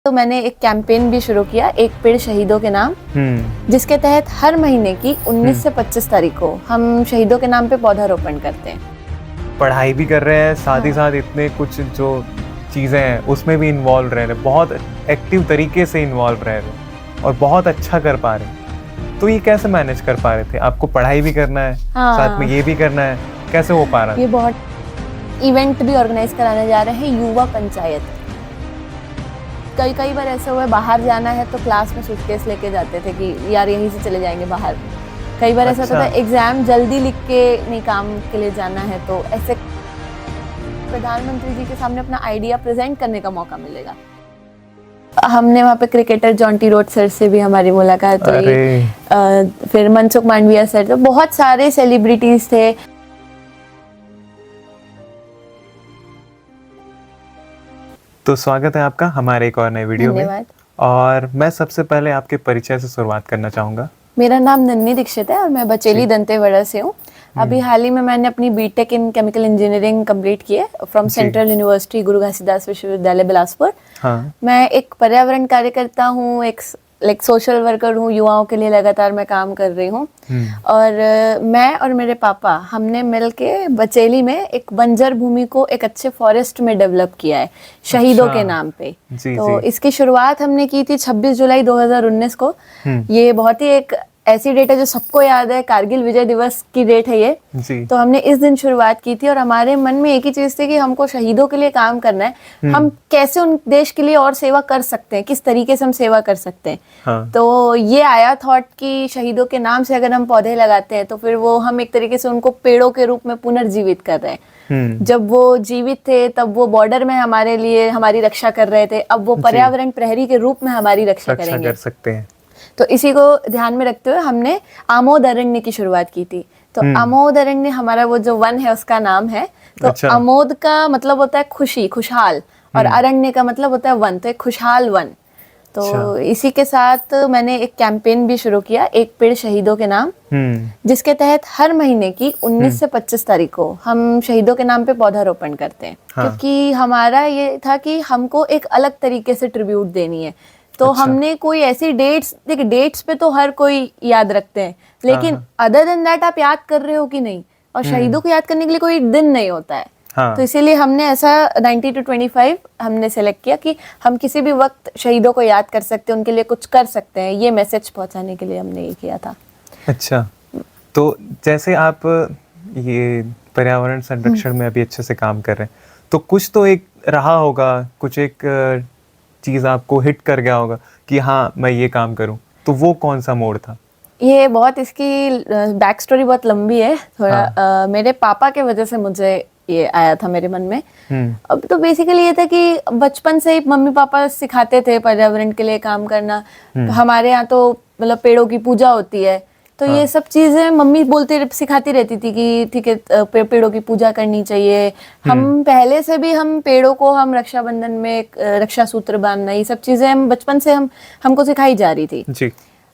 तो मैंने एक कैंपेन भी शुरू किया, एक पेड़ शहीदों के नाम, जिसके तहत हर महीने की 19 से 25 तारीख को हम शहीदों के नाम पे पौधारोपण करते हैं। पढ़ाई भी कर रहे हैं, साथ ही साथ इतने कुछ जो चीज़ें हैं उसमें भी इन्वॉल्व रह रहे हैं, बहुत एक्टिव तरीके से इन्वॉल्व रह रहे हैं और बहुत अच्छा कर पा रहे हैं। तो ये कैसे मैनेज कर पा रहे थे? आपको पढ़ाई भी करना है, साथ में ये भी करना है, कैसे हो पा रहा है? ये बहुत इवेंट भी ऑर्गेनाइज कराने जा रहे हैं, युवा पंचायत। कई बार ऐसा हुआ है, बाहर जाना है तो क्लास में सूटकेस लेके जाते थे कि यार यहीं से चले जाएंगे बाहर। कई बार ऐसा होता था एग्जाम जल्दी लिख के नहीं काम के लिए जाना है, तो ऐसे प्रधानमंत्री जी के सामने अपना आइडिया प्रेजेंट करने का मौका मिलेगा। हमने वहाँ पे क्रिकेटर जॉन्टी रोड सर से भी हमारी मुलाकात हुई, फिर मनसुख मांडविया सर, तो बहुत सारे सेलिब्रिटीज थे। तो स्वागत है आपका हमारे एक और नए वीडियो में। और मैं सबसे पहले आपके परिचय से शुरुआत करना चाहूँगा। मेरा नाम नन्नी दीक्षित है और मैं बचेली दंतेवाड़ा से हूँ। अभी हाल ही में मैंने अपनी BTech in chemical engineering complete की है फ्रॉम सेंट्रल यूनिवर्सिटी गुरु घासीदास विश्वविद्यालय बिलासपुर। मैं एक पर्यावरण कार्यकर्ता हूँ, एक सोशल वर्कर हूँ, युवाओं के लिए लगातार मैं काम कर रही हूँ। और मैं और मेरे पापा हमने मिलके बचेली में एक बंजर भूमि को एक अच्छे फॉरेस्ट में डेवलप किया है शहीदों के नाम पे। तो इसकी शुरुआत हमने की थी 26 जुलाई 2019 को। ये बहुत ही एक ऐसी डेट है जो सबको याद है, कारगिल विजय दिवस की डेट है ये। तो हमने इस दिन शुरुआत की थी और हमारे मन में एक ही चीज थी कि हमको शहीदों के लिए काम करना है। हम कैसे उन देश के लिए और सेवा कर सकते हैं, किस तरीके से हम सेवा कर सकते हैं। तो ये आया थॉट कि शहीदों के नाम से अगर हम पौधे लगाते हैं तो फिर वो हम एक तरीके से उनको पेड़ों के रूप में पुनर्जीवित कर रहे हैं। जब वो जीवित थे तब वो बॉर्डर में हमारे लिए हमारी रक्षा कर रहे थे, अब वो पर्यावरण प्रहरी के रूप में हमारी रक्षा करेंगे, कर सकते हैं। तो इसी को ध्यान में रखते हुए हमने आमोद अरण्य की शुरुआत की थी। तो आमोद अरण्य हमारा वो जो वन है उसका नाम है। तो आमोद का मतलब होता है खुशी, खुशहाल, और अरण्य का मतलब होता है वन, तो एक खुशहाल वन। तो इसी के साथ मैंने एक कैंपेन भी शुरू किया, एक पेड़ शहीदों के नाम, जिसके तहत हर महीने की 19 से 25 तारीख को हम शहीदों के नाम पे पौधारोपण करते हैं। क्योंकि हमारा ये था कि हमको एक अलग तरीके से ट्रिब्यूट देनी है। तो हमने कोई ऐसी डेट्स, देखिए डेट्स पे तो हर कोई याद रखते हैं, लेकिन अदर देन दैट आप याद कर रहे हो कि नहीं, और शहीदों को याद करने के लिए कोई दिन नहीं होता है। तो इसीलिए हमने ऐसा 90 to 25 हमने सेलेक्ट किया कि हम किसी भी वक्त शहीदों को याद कर सकते हैं, उनके लिए कुछ कर सकते हैं, ये मैसेज पहुंचाने के लिए हमने ये किया था। अच्छा, तो जैसे आप ये पर्यावरण संरक्षण में अभी अच्छे से काम कर रहे हैं, तो कुछ तो एक रहा होगा, कुछ एक चीज आपको हिट कर गया होगा कि हाँ मैं ये काम करूं, तो वो कौन सा मोड़ था? ये बहुत, इसकी बैक स्टोरी बहुत लंबी है थोड़ा। मेरे पापा के वजह से मुझे ये आया था मेरे मन में। अब तो बेसिकली ये था कि बचपन से ही मम्मी पापा सिखाते थे पर्यावरण के लिए काम करना। हमारे यहाँ तो मतलब पेड़ों की पूजा होती है, तो ये सब चीजें मम्मी सिखाती रहती थी कि ठीक है पेड़ों की पूजा करनी चाहिए। हम पहले से भी हम पेड़ों को हम रक्षाबंधन में रक्षा सूत्र बांधना, ये सब चीजें हम बचपन से हमको सिखाई जा रही थी जी।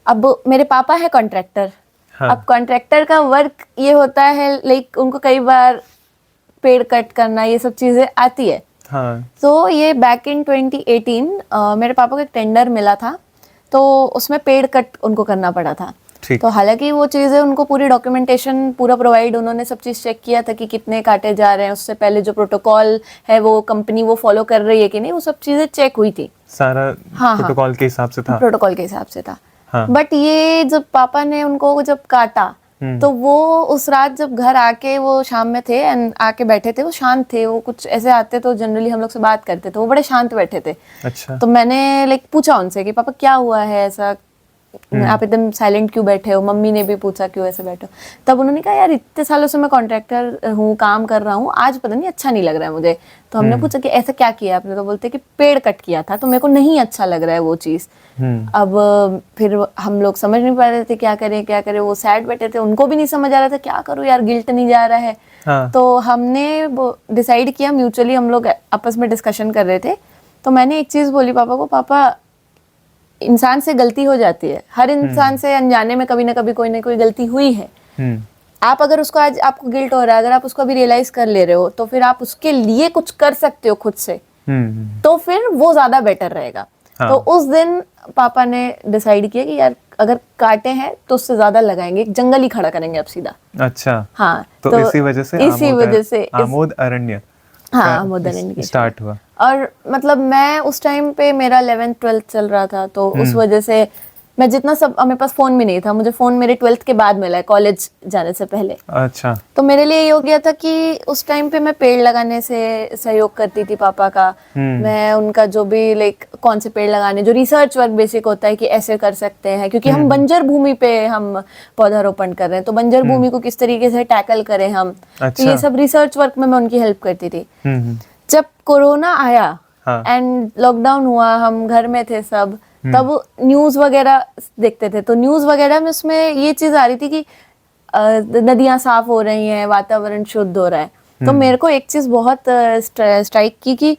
अब मेरे पापा है कॉन्ट्रैक्टर। अब कॉन्ट्रैक्टर का वर्क ये होता है लाइक उनको कई बार पेड़ कट करना, ये सब चीजें आती है। तो ये बैक इन 2018 मेरे पापा को एक टेंडर मिला था, तो उसमें पेड़ कट उनको करना पड़ा था। तो हालांकि वो चीजें उनको पूरी डॉक्यूमेंटेशन पूरा प्रोवाइड, उन्होंने सब चीज चेक किया था कि कितने काटे जा रहे हैं, उससे पहले जो प्रोटोकॉल है वो कंपनी वो फॉलो कर रही है कि नहीं, वो सब चीजें चेक हुई थी। सारा प्रोटोकॉल के हिसाब से था। प्रोटोकॉल के हिसाब से था। बट ये जब पापा ने उनको जब काटा तो वो उस रात जब घर आके, वो शाम में थे एंड आके बैठे थे, वो शांत थे। वो कुछ ऐसे आते तो जनरली हम लोग से बात करते थे, वो बड़े शांत बैठे थे। अच्छा। तो मैंने पूछा उनसे कि पापा क्या हुआ है, ऐसा आप एकदम साइलेंट क्यों बैठे हो। मम्मी ने भी पूछा क्यों ऐसे बैठे हो। तब उन्होंने कहा यार इतने सालों से मैं कॉन्ट्रैक्टर हूँ, काम कर रहा हूँ, आज पता नहीं अच्छा नहीं लग रहा है मुझे। तो हमने पूछा कि ऐसा क्या किया आपने, तो बोलते कि पेड़ कट किया था, तो मेरे को नहीं अच्छा लग रहा है वो चीज। अब फिर हम लोग समझ नहीं पा रहे थे क्या करें। वो सैड बैठे थे, उनको भी नहीं समझ आ रहा था क्या करूँ यार, गिल्ट नहीं जा रहा है। तो हमने डिसाइड किया म्यूचुअली, हम लोग आपस में डिस्कशन कर रहे थे। तो मैंने एक चीज बोली पापा को, पापा इंसान से गलती हो जाती है, हर इंसान से अनजाने में कभी ना कभी कोई ना कोई गलती हुई है। आप अगर उसको, आज आपको गिल्ट हो रहा है, अगर आप उसको अभी रियलाइज कर ले रहे हो तो फिर आप उसके लिए कुछ कर सकते हो खुद से, तो फिर वो ज्यादा बेटर रहेगा। हाँ। तो उस दिन पापा ने डिसाइड किया कि यार अगर काटे हैं तो उससे ज्यादा लगाएंगे, एक जंगल ही खड़ा करेंगे अब सीधा। अच्छा। हाँ, तो इसी वजह से आमोद अरण्य हाँ, आमोद अरण्य स्टार्ट हुआ। और मतलब मैं उस टाइम पे मेरा 11th 12th चल रहा था, तो उस वजह से मैं जितना सब, मेरे पास फोन भी नहीं था, मुझे फोन मेरे 12th के बाद मिला है, कॉलेज जाने से पहले। अच्छा। तो मेरे लिए ये हो गया था कि उस टाइम पे मैं पेड़ लगाने से सहयोग करती थी पापा का। मैं उनका जो भी लाइक कौन से पेड़ लगाने, जो रिसर्च वर्क बेसिक होता है कि ऐसे कर सकते हैं, क्योंकि हम बंजर भूमि पे हम पौधारोपण कर रहे हैं, तो बंजर भूमि को किस तरीके से टैकल करें हम। तो ये सब रिसर्च वर्क में मैं उनकी हेल्प करती थी। जब कोरोना आया एंड लॉकडाउन हुआ, हम घर में थे सब, तब न्यूज वगैरह देखते थे, तो न्यूज वगैरह में उसमें ये चीज आ रही थी कि नदियां साफ हो रही हैं, वातावरण शुद्ध हो रहा है। तो मेरे को एक चीज बहुत स्ट्राइक की कि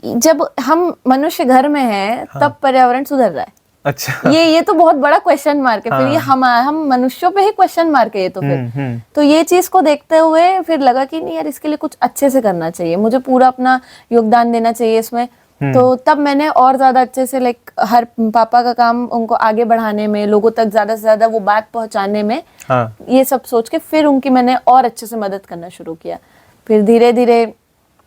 जब हम मनुष्य घर में हैं तब पर्यावरण सुधर रहा है। अच्छा। ये तो बहुत बड़ा क्वेश्चन मार्क है। फिर ये हम मनुष्यों पे ही क्वेश्चन मार्क है ये तो फिर। तो ये चीज को देखते हुए फिर लगा कि नहीं यार, इसके लिए कुछ अच्छे से करना चाहिए, मुझे पूरा अपना योगदान देना चाहिए इसमें। तो तब मैंने और ज्यादा अच्छे से लाइक हर पापा का काम उनको आगे बढ़ाने में, लोगों तक ज्यादा से ज्यादा वो बात पहुंचाने में, ये सब सोच के फिर उनकी मैंने और अच्छे से मदद करना शुरू किया। फिर धीरे धीरे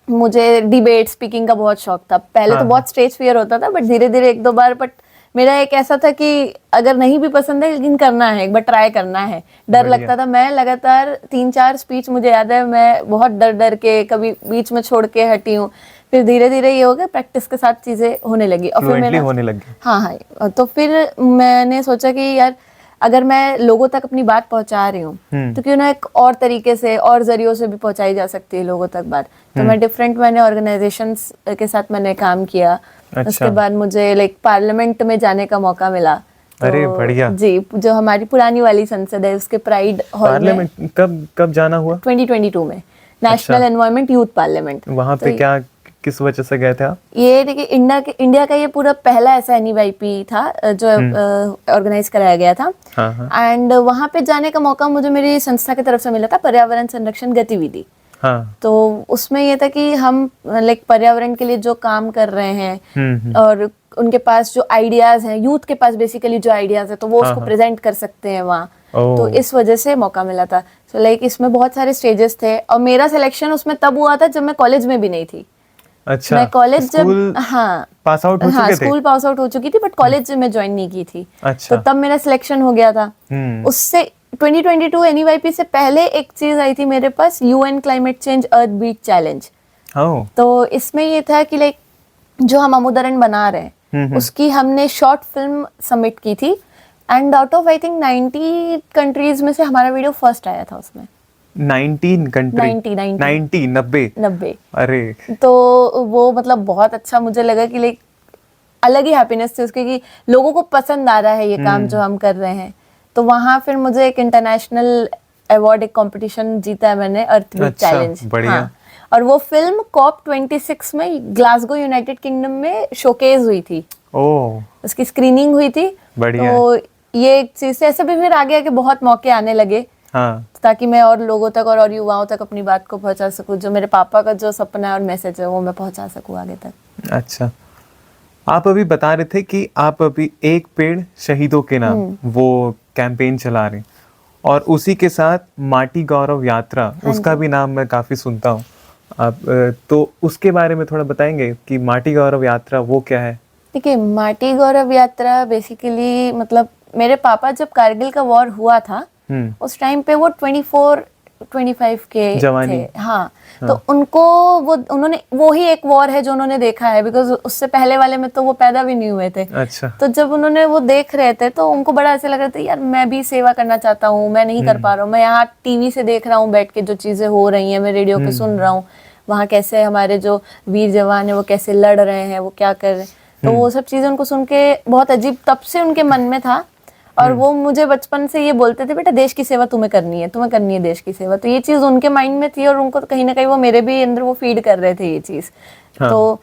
मुझे डिबेट स्पीकिंग का बहुत शौक था। पहले तो बहुत स्टेज फियर होता था, बट धीरे धीरे एक दो बार, बट मेरा एक ऐसा था कि अगर नहीं भी पसंद है लेकिन करना है, एक बार ट्राई करना है। डर लगता था, मैं लगातार 3-4 स्पीच मुझे याद है, मैं बहुत डर डर के कभी बीच में छोड़ के हटी हूँ। फिर धीरे धीरे ये हो गया, प्रैक्टिस के साथ चीजें होने लगी और फिर मैंने होने लगी। हाँ, तो फिर मैंने सोचा कि यार अगर मैं लोगों तक अपनी बात पहुंचा रही हूँ तो क्यों ना एक और तरीके से और जरियों से भी पहुंचाई जा सकती है लोगों तक बात। तो मैं मैंने ऑर्गेनाइजेशंस के साथ मैंने काम किया। अच्छा। उसके बाद मुझे लाइक पार्लियामेंट में जाने का मौका मिला। तो अरे बढ़िया। जी, जो हमारी पुरानी वाली संसद है उसके प्राइड हॉल में। कब जाना हुआ? 2022 में, नेशनल एनवायरनमेंट यूथ पार्लियामेंट। वहाँ पे क्या किस वजह से गए थे आप? ये देखिए, इंडिया का ये पूरा पहला ऐसा NEYP था जो ऑर्गेनाइज कराया गया था। एंड वहाँ पे जाने का मौका मुझे मेरी संस्था की तरफ से मिला था, पर्यावरण संरक्षण गतिविधि। तो उसमें ये था कि हम लाइक पर्यावरण के लिए जो काम कर रहे हैं और उनके पास जो आइडियाज हैं, यूथ के पास बेसिकली जो आइडियाज है, तो वो उसको प्रेजेंट कर सकते हैं वहाँ। तो इस वजह से मौका मिला था। सो लाइक इसमें बहुत सारे स्टेजेस थे और मेरा सिलेक्शन उसमें तब हुआ था जब मैं कॉलेज में भी नहीं थी। अच्छा। मैं कॉलेज जब पास आउट हो चुके थे? स्कूल पास आउट हो चुकी थी, बट कॉलेज में ज्वाइन नहीं की थी। अच्छा। तो तब मेरा सिलेक्शन हो गया था। उससे 2022 NEYP से पहले एक चीज आई थी मेरे पास, UN क्लाइमेट चेंज अर्थ बीट चैलेंज। तो इसमें ये था कि लाइक जो हम आमोदरण बना रहे हैं उसकी हमने शॉर्ट फिल्म सबमिट की थी and out of I think 90 countries में से हमारा वीडियो फर्स्ट आया था उसमें। 19 कंट्री? 90। अरे तो वो मतलब बहुत अच्छा मुझे लगा कि लाइक अलग ही हैप्पीनेस थी उसकी कि लोगों को पसंद आ रहा है ये काम जो हम कर रहे हैं। तो वहाँ फिर मुझे एक इंटरनेशनल अवार्ड, एक कंपटीशन जीता है मैंने, अर्थ बीट चैलेंज। बढ़िया। और वो फिल्म COP26 में ग्लासगो यूनाइटेड किंगडम में शोकेस हुई थी। उसकी स्क्रीनिंग हुई थी। बढ़िया। तो ये एक चीज से ऐसे भी फिर आगे आगे बहुत मौके आने लगे। ताकि मैं और लोगों तक और युवाओं तक अपनी बात को पहुंचा सकूं, जो मेरे पापा का जो सपना है और मैसेज है वो मैं पहुंचा सकूं आगे तक। अच्छा, आप अभी बता रहे थे कि आप अभी एक पेड़ शहीदों के नाम वो कैंपेन चला रहे हैं और उसी के साथ माटी गौरव यात्रा, उसका भी नाम मैं काफी सुनता हूँ। आप तो उसके बारे में थोड़ा बताएंगे कि माटी गौरव यात्रा वो क्या है? देखिए, माटी गौरव यात्रा बेसिकली मतलब मेरे पापा जब कारगिल का वॉर हुआ था उस टाइम पे वो 24-25 के थे। तो उनको उन्होंने वो ही एक वॉर है जो उन्होंने देखा है, बिकॉज उससे पहले वाले में तो वो पैदा भी नहीं हुए थे। अच्छा। तो जब उन्होंने वो देख रहे थे तो उनको बड़ा ऐसे लग रहा था यार मैं भी सेवा करना चाहता हूँ, मैं नहीं कर पा रहा हूँ। मैं यहाँ टीवी से देख रहा हूँ बैठ के जो चीजें हो रही हैं, मैं रेडियो पे सुन रहा हूँ वहाँ कैसे हमारे जो वीर जवान है वो कैसे लड़ रहे हैं, वो क्या कर रहे हैं। तो वो सब चीजें उनको सुन के बहुत अजीब तब से उनके मन में था। और वो मुझे बचपन से ये बोलते थे बेटा देश की सेवा तुम्हें करनी है देश की सेवा। तो ये चीज उनके माइंड में थी और उनको कहीं ना कहीं वो मेरे भी अंदर वो फीड कर रहे थे ये चीज। तो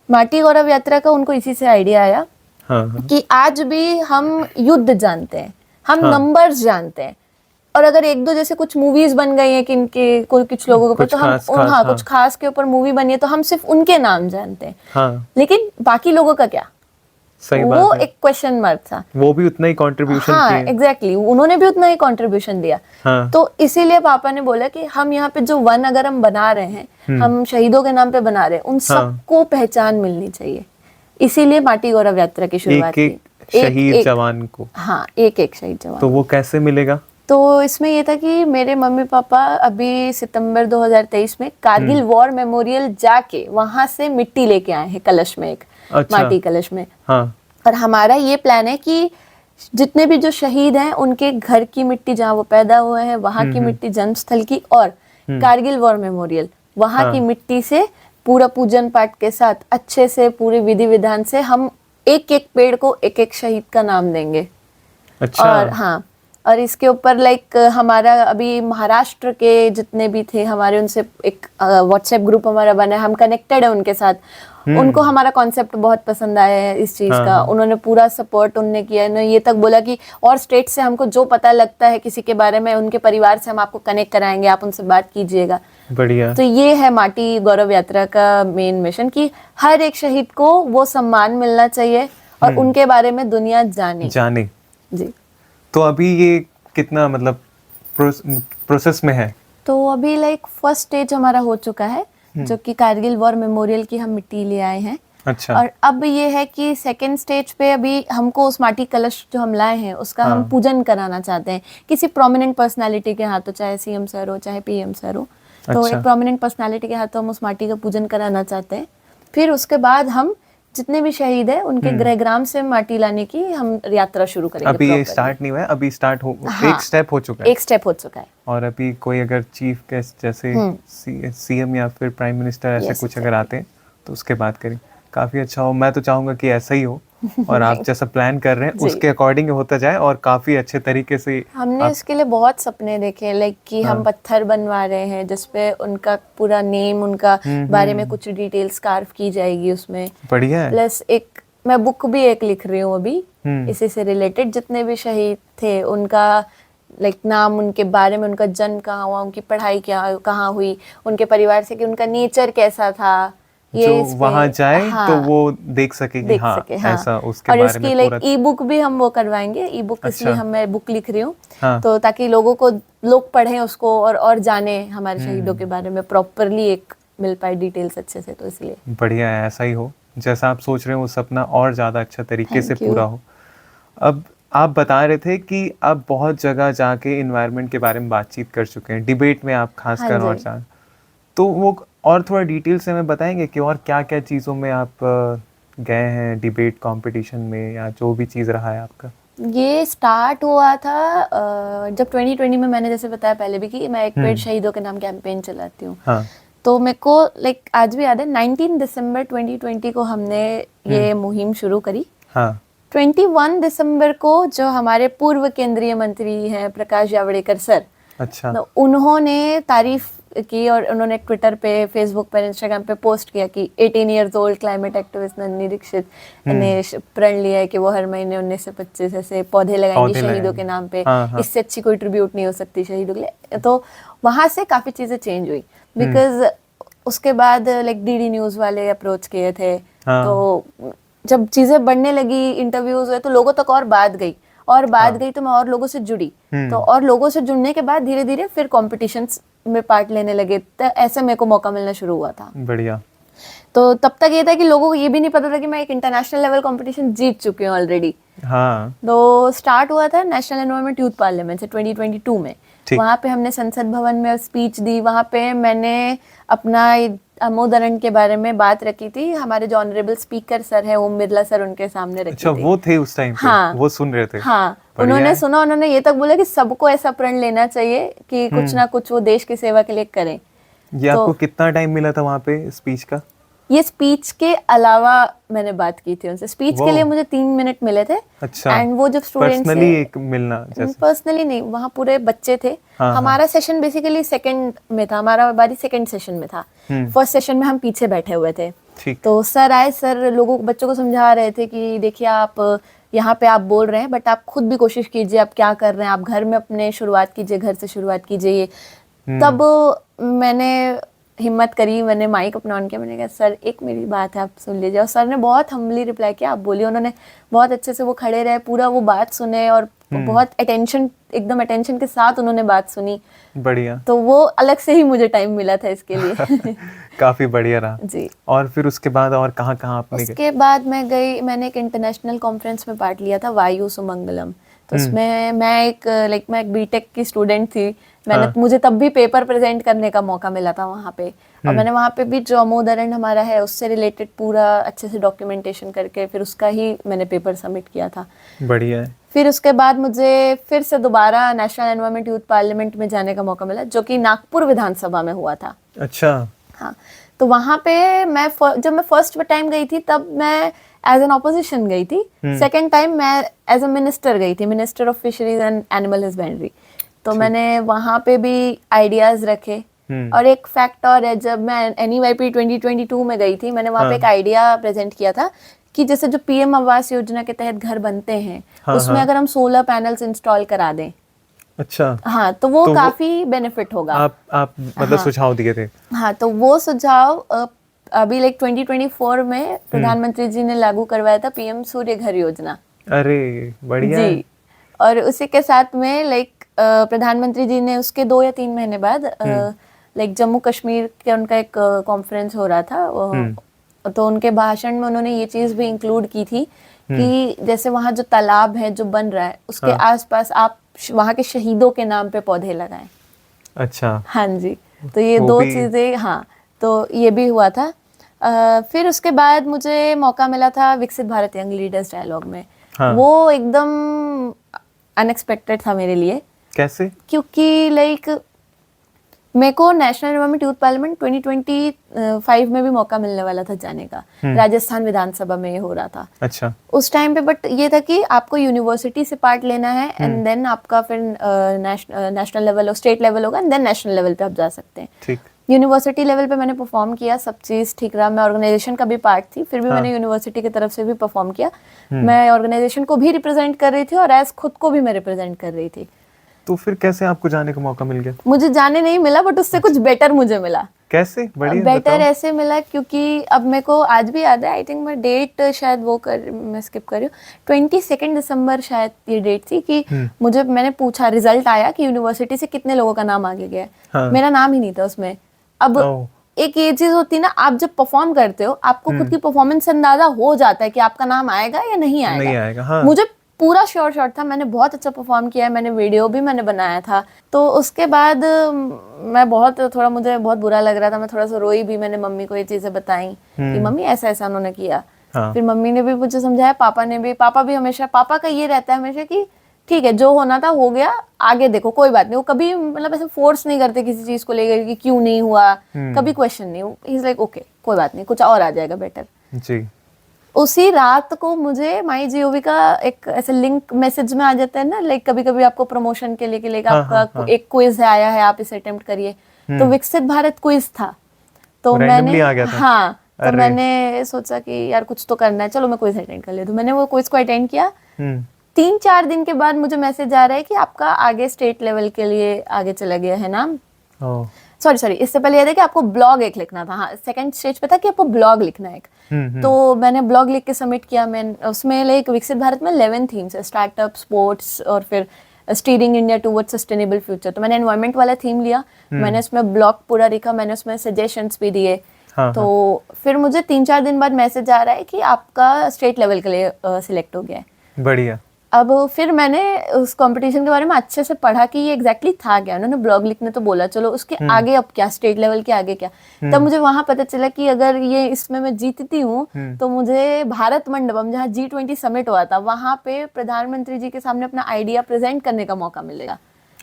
माटी गौरव यात्रा का उनको इसी से आइडिया आया कि आज भी हम युद्ध जानते हैं, हम नंबर्स जानते हैं, और अगर एक दो जैसे कुछ मूवीज बन गई हैं किनके कुछ लोगों के ऊपर, तो हम कुछ खास के ऊपर मूवी बनी है तो हम सिर्फ उनके नाम जानते हैं। लेकिन बाकी लोगों का क्या? सही वो बात है। एक क्वेश्चन मार्क था। वो भी उतना ही कंट्रीब्यूशन हाँ किए। एग्जैक्टली, उन्होंने भी उतना ही कंट्रीब्यूशन दिया। हाँ। तो इसीलिए पापा ने बोला कि हम यहाँ पे जो वन अगर हम बना रहे हैं, हम शहीदों के नाम पे बना रहे हैं, उन सबको पहचान मिलनी चाहिए। इसीलिए माटी गौरव यात्रा की शुरुआत एक की। शहीद जवान को। हाँ, एक शहीद जवान। तो वो कैसे मिलेगा? तो इसमें ये था कि मेरे मम्मी पापा अभी सितंबर 2023 में कारगिल वॉर मेमोरियल जाके वहां से मिट्टी लेके आए हैं कलश में, एक अच्छा। माटी कलश में। हाँ। और हमारा ये प्लान है कि जितने भी जो शहीद हैं उनके घर की मिट्टी जहाँ वो पैदा हुए हैं वहां की मिट्टी जन्मस्थल की, और कारगिल वॉर मेमोरियल वहां की मिट्टी से पूरा पूजन पाठ के साथ अच्छे से पूरे विधि विधान से हम एक एक पेड़ को एक एक शहीद का नाम देंगे। अच्छा। और हाँ, और इसके ऊपर लाइक हमारा अभी महाराष्ट्र के जितने भी थे हमारे, उनसे एक व्हाट्सएप ग्रुप हमारा बना है, हम कनेक्टेड है उनके साथ। उनको हमारा कॉन्सेप्ट बहुत पसंद आया है इस चीज का। उन्होंने पूरा सपोर्ट उनने किया है। ये तक बोला कि और स्टेट से हमको जो पता लगता है किसी के बारे में, उनके परिवार से हम आपको कनेक्ट कराएंगे, आप उनसे बात कीजिएगा। बढ़िया। तो ये है माटी गौरव यात्रा का मेन मिशन कि हर एक शहीद को वो सम्मान मिलना चाहिए और उनके बारे में दुनिया जाने जी। तो अभी ये कितना मतलब प्रोसेस में है? तो अभी लाइक फर्स्ट स्टेज हमारा हो चुका है, जो कि कारगिल वॉर मेमोरियल की हम मिट्टी ले आए हैं। अच्छा। और अब ये है कि सेकंड स्टेज पे अभी हमको उस माटी कलश जो हम लाए हैं उसका हम पूजन कराना चाहते हैं किसी प्रोमिनेंट पर्सनालिटी के हाथों, चाहे सीएम सर हो चाहे पीएम सर हो। तो एक प्रोमिनेंट पर्सनालिटी के हाथों हम उस माटी का पूजन कराना चाहते हैं। फिर उसके बाद हम जितने भी शहीद है उनके गृहग्राम से माटी लाने की हम यात्रा शुरू करेंगे। अभी ये स्टार्ट नहीं हुआ है, अभी स्टार्ट हो एक स्टेप हो चुका है। एक स्टेप हो चुका है। और अभी कोई अगर चीफ गेस्ट जैसे सीएम या फिर प्राइम मिनिस्टर ऐसे कुछ अगर आते हैं तो उसके बाद करें, काफी अच्छा हो। मैं तो चाहूंगा कि ऐसा ही हो और आप जैसा प्लान कर रहे हैं उसके अकॉर्डिंग होता जाए और काफी अच्छे तरीके से। हमने इसके लिए बहुत सपने देखे, लाइक कि हम पत्थर बनवा रहे हैं जिसपे उनका पूरा नेम, उनका बारे में कुछ डिटेल्स कार्व की जाएगी उसमें। बढ़िया है। प्लस एक मैं बुक भी एक लिख रही हूँ अभी इसी से रिलेटेड, जितने भी शहीद थे उनका लाइक नाम, उनके बारे में, उनका जन्म कहाँ हुआ, उनकी पढ़ाई क्या कहाँ हुई, उनके परिवार से कि उनका नेचर कैसा था, ये जो वहां जाए तो वो देख सके कि हाँ, ऐसा उसके और बारे इसकी में लाइक पूरा। ई बुक भी हम वो करवाएंगे। ई बुक इसलिए मैं बुक लिख रही हूँ हाँ। तो ताकि लोग पढ़ें उसको और जाने हमारे शहीदों के बारे में प्रॉपरली एक मिल पाए डिटेल्स अच्छे से, तो इसलिए। बढ़िया है, ऐसा ही हो जैसा आप सोच रहे हो, वो सपना और ज्यादा अच्छा तरीके से पूरा हो। अब आप बता रहे थे कि आप बहुत जगह जाके इन्वायरमेंट के बारे में बातचीत कर चुके हैं, डिबेट में आप खासकर और जान, तो वो और थोड़ा डिटेल से हमें बताएंगे कि और क्या क्या चीज़ों में आप गए हैं डिबेट कंपटीशन में, या जो भी चीज़ रहा है आपका? ये स्टार्ट हुआ था जब 2020 में, मैंने जैसे बताया पहले भी कि मैं एक पेड़ शहीदों के नाम कैंपेन चलाती हूँ। हाँ। तो मेरे को लाइक आज भी याद है 19 दिसंबर 2020 को हमने ये मुहिम शुरू करी। हाँ। 21 दिसंबर को जो हमारे पूर्व केंद्रीय मंत्री हैं प्रकाश जावड़ेकर सर, अच्छा, तो उन्होंने तारीफ की और उन्होंने ट्विटर पे, फेसबुक पे, इंस्टाग्राम पे पोस्ट किया कि 18 years old climate activist Nandini Dikshit ने प्रण लिया है कि वो हर महीने 19 से 25 ऐसे पौधे लगाएंगी शहीदों के नाम पे। इससे अच्छी कोई ट्रिब्यूट नहीं हो सकती शहीदों के लिए। तो वहां से काफी चीजें चेंज हुई, बिकॉज उसके बाद लाइक डीडी न्यूज वाले अप्रोच किए थे। तो जब चीजें बढ़ने लगी, इंटरव्यूज हुए, तो लोगों तक और बात गई तो मैं और लोगों से जुड़ी। तो और लोगों से जुड़ने के बाद धीरे धीरे फिर कॉम्पिटिशन्स में पार्ट लेने लगे, तो ऐसे मेरे को मौका मिलना शुरू हुआ था। बढ़िया। तो तब तक ये था कि लोगों को ये भी नहीं पता था कि मैं एक इंटरनेशनल लेवल कंपटीशन जीत चुकी हूँ ऑलरेडी। हाँ। तो स्टार्ट हुआ था नेशनल एनवायरनमेंट यूथ पार्लियामेंट से 2022 में। वहाँ पे हमने संसद भवन में स्पीच दी। वहाँ पे मैंने अपना अमोदरण के बारे में बात रखी थी। हमारे जो ऑनरेबल स्पीकर सर है ओम बिरला सर, उनके सामने रखी थी। अच्छा, वो थे उस टाइम पे? हाँ, वो सुन रहे थे? हाँ, उन्होंने सुना। उन्होंने ये तक बोला कि सबको ऐसा प्रण लेना चाहिए कि कुछ ना कुछ वो देश की सेवा के लिए करें। ये आपको कितना टाइम मिला था वहाँ पे स्पीच का? ये स्पीच के अलावा मैंने बात की थी उनसे। स्पीच के लिए मुझे 3 मिनट मिले थे। अच्छा। एंड वो जब स्टूडेंट्स पर्सनली एक मिलना जैसे? पर्सनली नहीं, वहाँ पूरे बच्चे थे। हमारा सेशन बेसिकली सेकंड में था, हमारा बारी सेकंड सेशन में था। फर्स्ट सेशन में हम पीछे बैठे हुए थे। तो सर आए, सर बच्चों को समझा रहे थे कि देखिए आप यहाँ पे आप बोल रहे हैं, बट आप खुद भी कोशिश कीजिए, आप क्या कर रहे हैं, आप घर में अपने शुरुआत कीजिए, घर से शुरुआत कीजिए। तब मैंने हिम्मत करी, मैंने माइक अपना ऑन किया, मैंने कहा सर एक मेरी बात है, आप सुन लीजिए। और सर ने बहुत हम्बली रिप्लाई किया, आप बोलिए। उन्होंने बहुत अच्छे से वो खड़े रहे, पूरा वो बात सुने और बहुत एकदम अटेंशन के साथ उन्होंने बात सुनी। बढ़िया। तो वो अलग से ही मुझे टाइम मिला था इसके लिए। काफी बढ़िया रहा जी। और फिर उसके बाद और कहाँ आपने गए? उसके बाद मैंने एक इंटरनेशनल कॉन्फ्रेंस में पार्ट लिया था, वायु सुमंगलम। तो उसमें मैं एक बीटेक की स्टूडेंट थी। मुझे तब भी पेपर प्रेजेंट करने का मौका मिला था वहाँ पे। और मैंने वहाँ पे भी जो अमोदरण हमारा है उससे रिलेटेड पूरा अच्छे से डॉक्यूमेंटेशन करके फिर उसका ही मैंने पेपर सबमिट किया था। बढ़िया है। फिर उसके बाद मुझे फिर से दोबारा नेशनल एनवायरमेंट यूथ पार्लियामेंट में जाने का मौका मिला, जो कि नागपुर विधानसभा में हुआ था। अच्छा। हाँ, तो वहाँ पे जब मैं फर्स्ट टाइम गई थी तब मैं एज एन ऑपोजिशन गई थी। सेकेंड टाइम मैं एज अ मिनिस्टर गई थी, minister of fisheries and animal husbandry. तो मैंने वहाँ पे भी आइडियाज रखे। और एक फैक्ट और है, जब मैं NEYP 2022 में गई थी, मैंने वहाँ पे एक आइडिया प्रेजेंट किया था कि जैसे जो PM आवास योजना के तहत घर बनते हैं, उसमें अगर हम सोलर पैनल्स इंस्टॉल करा दें। अच्छा। हाँ, तो वो काफी बेनिफिट होगा। आप मतलब सुझाव दिए थे? हाँ, तो वो सुझाव अभी 2024 में प्रधानमंत्री जी ने लागू करवाया था, PM सूर्य घर योजना। अरे बढ़िया जी। और उसी के साथ में प्रधानमंत्री जी ने उसके 2 या 3 महीने बाद जम्मू कश्मीर के उनका एक कॉन्फ्रेंस हो रहा था। तो उनके भाषण में उन्होंने ये चीज भी इंक्लूड की थी कि जैसे वहाँ जो तालाब है जो बन रहा है उसके आसपास आप वहाँ के शहीदों के नाम पे पौधे लगाएं। अच्छा। हाँ जी। तो ये 2 चीजें, हाँ, तो ये भी हुआ था। फिर उसके बाद मुझे मौका मिला था विकसित भारत यंग लीडर्स डायलॉग में। वो एकदम अनएक्सपेक्टेड था मेरे लिए। कैसे? क्योंकि मेरे को नेशनल एनवायरमेंट यूथ पार्लियामेंट 2025 में भी मौका मिलने वाला था जाने का। राजस्थान विधानसभा में ये हो रहा था। अच्छा। उस टाइम पे बट ये था कि आपको यूनिवर्सिटी से पार्ट लेना है एंड देन आपका फिर नेशनल लेवल और स्टेट लेवल होगा एंड देन नेशनल लेवल पे आप जा सकते हैं। ठीक। यूनिवर्सिटी लेवल पे मैंने परफॉर्म किया, सब चीज ठीक रहा। मैं ऑर्गेनाइजेशन का भी पार्ट थी, फिर भी मैंने यूनिवर्सिटी की तरफ से भी परफॉर्म किया। मैं ऑर्गेनाइजेशन को भी रिप्रेजेंट कर रही थी और एज खुद को भी मैं रिप्रेजेंट कर रही थी। तो फिर कैसे आपको जाने का मौका मिल गया? मुझे जाने नहीं मिला, बट उससे कुछ बेटर मुझे मिला। कैसे? बढ़िया, बेटर ऐसे मिला क्योंकि अब मेरे को आज भी याद है, आई थिंक मैं डेट शायद मैं स्किप कर रही हूँ, 22 दिसंबर शायद ये डेट थी कि मैंने पूछा, रिजल्ट आया कि यूनिवर्सिटी से कितने लोगों का नाम आगे गया। हाँ। मेरा नाम ही नहीं था उसमें। अब एक ये चीज होती है ना, आप जब परफॉर्म करते हो आपको खुद की परफॉर्मेंस से अंदाजा हो जाता है कि आपका नाम आएगा या नहीं आएगा। नहीं आएगा। हाँ। मुझे पूरा श्योर था, मैंने बहुत अच्छा परफॉर्म किया है, मैंने वीडियो भी मैंने बनाया था। तो उसके बाद मुझे बहुत बुरा लग रहा था, मैं थोड़ा सा रोई भी। मैंने मम्मी को ये चीजें बताई कि मम्मी ऐसा ऐसा उन्होंने किया। हाँ। फिर मम्मी ने भी मुझे समझाया, पापा भी हमेशा, पापा का ये रहता है हमेशा कि ठीक है, जो होना था हो गया, आगे देखो, कोई बात नहीं। वो कभी मतलब ऐसे फोर्स नहीं करते किसी चीज को लेकर कि क्यों नहीं हुआ, कभी क्वेश्चन नहीं। ही इज लाइक ओके, कोई बात नहीं, कुछ और आ जाएगा बेटर। जी। उसी रात को मुझे MyGov का एक ऐसे लिंक मैसेज में आ जाता है ना, कभी कभी आपको प्रमोशन के लिए आपका एक क्विज आया है, आप इसे अटेम्प्ट करिए। तो विकसित भारत क्विज था, तो मैंने हाँ, तो मैंने सोचा कि यार कुछ तो करना है, चलो मैं क्विज अटेंड कर लेती हूँ। मैंने वो क्विज को अटेंड किया। 3-4 दिन के बाद मुझे मैसेज आ रहा है कि आपका आगे स्टेट लेवल के लिए आगे चला गया है नाम। सॉरी, इससे पहले यह था कि आपको ब्लॉग एक लिखना था। हाँ, सेकंड स्टेज पे था कि आपको ब्लॉग लिखना है एक। तो मैंने ब्लॉग लिख के सबमिट किया। मैं उसमें विकसित भारत में 11 थीम्स है, स्टार्टअप, स्पोर्ट्स और फिर steering India towards sustainable future. तो मैंने एनवायरमेंट वाला थीम लिया, मैंने उसमें ब्लॉग पूरा लिखा, मैंने उसमें सजेशंस भी दिए। तो फिर मुझे 3-4 दिन बाद मैसेज आ रहा है कि आपका स्टेट लेवल के लिए सिलेक्ट हो गया है। बढ़िया। अब फिर मैंने उस कंपटीशन के बारे में अच्छे से पढ़ा कि ये एग्जैक्टली था क्या। उन्होंने ब्लॉग लिखने तो बोला, चलो उसके आगे अब क्या, स्टेट लेवल के आगे क्या। तब मुझे वहां पता चला कि अगर ये इसमें मैं जीतती हूँ तो मुझे भारत मंडपम, जहाँ G20 समिट हुआ था, वहां पे प्रधानमंत्री जी के सामने अपना आइडिया प्रेजेंट करने का मौका मिलेगा।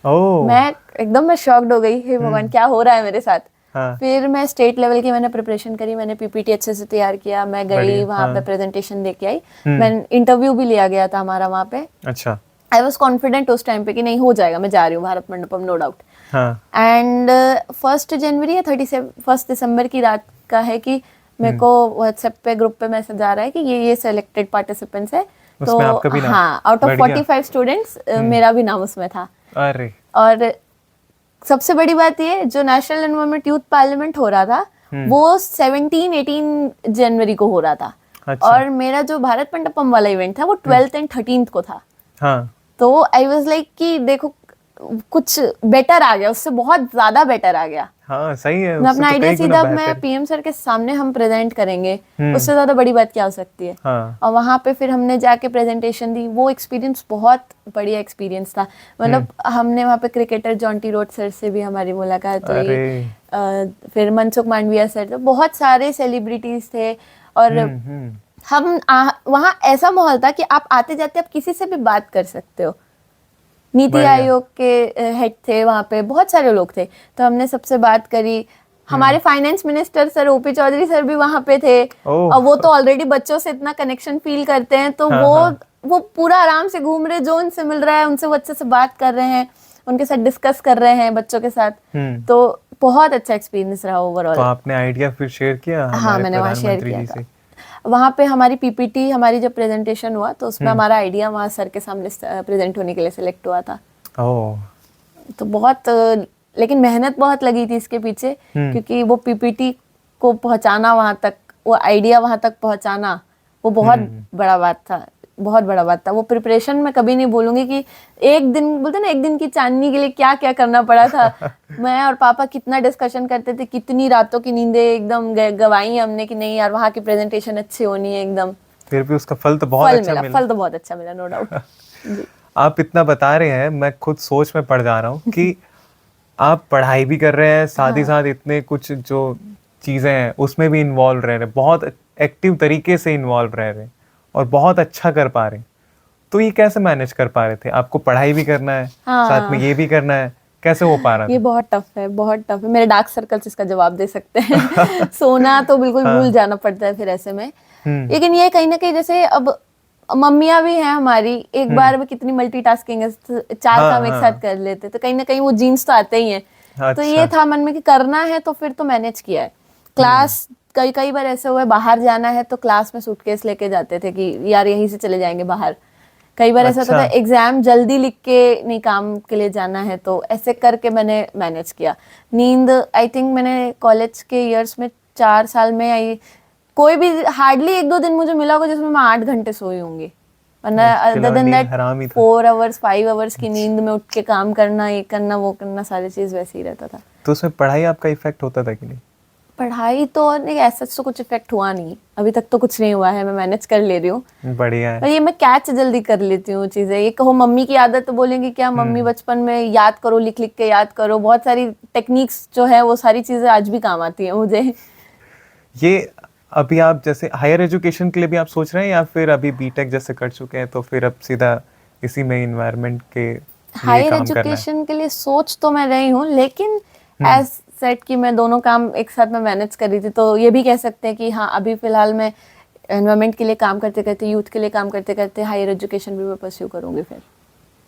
मैं शॉक्ड हो गई, हे भगवान क्या हो रहा है मेरे साथ। हाँ। फिर मैं स्टेट लेवल की मैंने प्रिपरेशन करी, मैंने PPT अच्छे से तैयार किया, मैं गई वहाँ पे प्रेजेंटेशन दे के आई। मैं इंटरव्यू भी लिया गया था हमारा वहाँ पे। अच्छा। आई वॉज कॉन्फिडेंट उस टाइम पे कि नहीं हो जाएगा, मैं जा रही हूँ Bharat Mandapam, no doubt. And 1 जनवरी या 31 दिसंबर की रात का है कि मेरे को व्हाट्सएप पे ग्रुप पे मैसेज आ रहा है कि ये सिलेक्टेड पार्टिसिपेंट्स है। तो हाँ, आउट ऑफ 45 स्टूडेंट्स मेरा भी नाम उसमें था। अरे। और सबसे बड़ी बात ये, जो नेशनल एनवायरनमेंट यूथ पार्लियामेंट हो रहा था वो 17-18 जनवरी को हो रहा था। अच्छा। और मेरा जो भारत मंडपम वाला इवेंट था वो 12th एंड 13th को था। हाँ। तो आई वाज लाइक कि देखो कुछ बेटर आ गया, उससे बहुत ज्यादा बेटर आ गया। हाँ सही है, मैं उससे अपना तो आइडिया कई गुना सीधा मैं बेहतर। पीएम सर के सामने हम प्रेजेंट करेंगे, उससे ज्यादा बड़ी बात क्या हो सकती है। हाँ। और वहां पे फिर हमने जाके प्रेजेंटेशन दी, वो एक्सपीरियंस बहुत बढ़िया एक्सपीरियंस था। मतलब हमने वहाँ पे क्रिकेटर जॉन्टी रोड सर से भी हमारी मुलाकात हुई, फिर मनसुख मांडविया सर, तो बहुत सारे सेलिब्रिटीज थे। और हम वहाँ ऐसा माहौल था कि आप आते जाते आप किसी से भी बात कर सकते हो। नीति आयोग के हेड थे वहाँ पे, बहुत सारे लोग थे, तो हमने सबसे बात करी। हमारे finance minister sir OP Chaudhary sir भी वहाँ पे थे, और वो तो ऑलरेडी बच्चों से इतना कनेक्शन फील करते हैं, तो वो पूरा आराम से घूम रहे, जो उनसे मिल रहा है उनसे वो अच्छे से बात कर रहे हैं, उनके साथ डिस्कस कर रहे हैं बच्चों के साथ। तो बहुत अच्छा एक्सपीरियंस रहा ओवरऑल। तो आपने आइडिया फिर शेयर किया? हाँ, मैंने वहाँ शेयर किया था। वहाँ पे हमारी पीपीटी, हमारी जब प्रेजेंटेशन हुआ तो उसमें हमारा आइडिया वहाँ सर के सामने प्रेजेंट होने के लिए सिलेक्ट हुआ था। तो बहुत, लेकिन मेहनत बहुत लगी थी इसके पीछे, क्योंकि वो पीपीटी को पहुँचाना वहाँ तक, वो आइडिया वहाँ तक पहुँचाना, वो बहुत बड़ा बात था, बहुत बड़ा बात था। वो प्रिपरेशन मैं कभी नहीं भूलूंगी कि एक दिन, बोलते ना एक दिन की चांदनी के लिए क्या क्या करना पड़ा था। मैं और पापा कितना डिस्कशन करते थे, कितनी रातों की नींदें एकदम गवाई हमने कि नहीं यार वहाँ की प्रेजेंटेशन अच्छी होनी है एकदम। फिर भी उसका फल तो बहुत अच्छा मिला। फल तो बहुत अच्छा मिला, नो डाउट। आप इतना बता रहे हैं, मैं खुद सोच में पड़ जा रहा हूँ कि आप पढ़ाई भी कर रहे हैं, साथ ही साथ इतने कुछ जो चीज़ें हैं उसमें भी इन्वॉल्व रह रहे, बहुत एक्टिव तरीके से इन्वॉल्व रह रहे और बहुत अच्छा कर पा रहे। तो ये कैसे मैनेज कर पा रहे थे? आपको पढ़ाई भी करना है, साथ में ये भी करना है, कैसे हो पा रहा था? ये बहुत टफ है, बहुत टफ है। मेरे डार्क सर्कल्स इसका जवाब दे सकते हैं। सोना तो बिल्कुल भूल जाना पड़ता है फिर ऐसे में। लेकिन ये कहीं ना कहीं, जैसे अब मम्मियाँ भी हैं हमारी, एक बार में कितनी मल्टीटास्किंग है, 4 काम एक साथ कर लेते, तो कहीं ना कहीं वो जीन्स तो आते ही हैं। तो ये था मन में कि करना है तो फिर तो मैनेज किया है। क्लास कई बार ऐसे हुआ है, बाहर जाना है तो क्लास में सूटकेस लेके जाते थे कि यार यहीं से चले जाएंगे बाहर। कई बार ऐसा होता था एग्जाम जल्दी लिख के नहीं, काम के लिए जाना है, तो ऐसे करके मैंने मैनेज किया। नींद आई थिंक मैंने कॉलेज के ईयर्स में 4 साल में आई, कोई भी हार्डली 1-2 दिन मुझे मिला होगा जिसमें मैं 8 घंटे सोई होंगी, वरना other than that 4 hours 5 hours की नींद में उठ के काम करना, ये करना वो करना, सारी चीज वैसे ही रहता था। तो उसमें पढ़ाई आपका इफेक्ट होता था कि नहीं? पढ़ाई तो नहीं, ऐसा तो कुछ इफेक्ट हुआ नहीं, अभी तक तो कुछ नहीं हुआ है, मैं मैनेज कर ले रही हूँ। बढ़िया है। और ये मैं कैच जल्दी कर लेती हूँ चीजें। ये कहो मम्मी की आदत, तो बोलेंगे क्या मम्मी बचपन में याद करो, लिख लिख के याद करो, बहुत सारी टेक्निक्स जो है वो सारी चीजें आज भी काम आती हैं मुझे। ये अभी आप जैसे हायर एजुकेशन के लिए भी आप सोच रहे हैं, या फिर अभी बीटेक जैसे कर चुके हैं तो फिर अब सीधा इसी में इन्वायरमेंट के हायर एजुकेशन के लिए सोच तो मैं रही हूँ, लेकिन एज सेट कि मैं दोनों काम एक साथ में मैनेज कर रही थी, तो ये भी कह सकते हैं कि हाँ अभी फिलहाल मैं एनवायरमेंट के लिए काम करते करते, यूथ के लिए काम करते करते हायर एजुकेशन भी मैं परस्यू करूँगी फिर।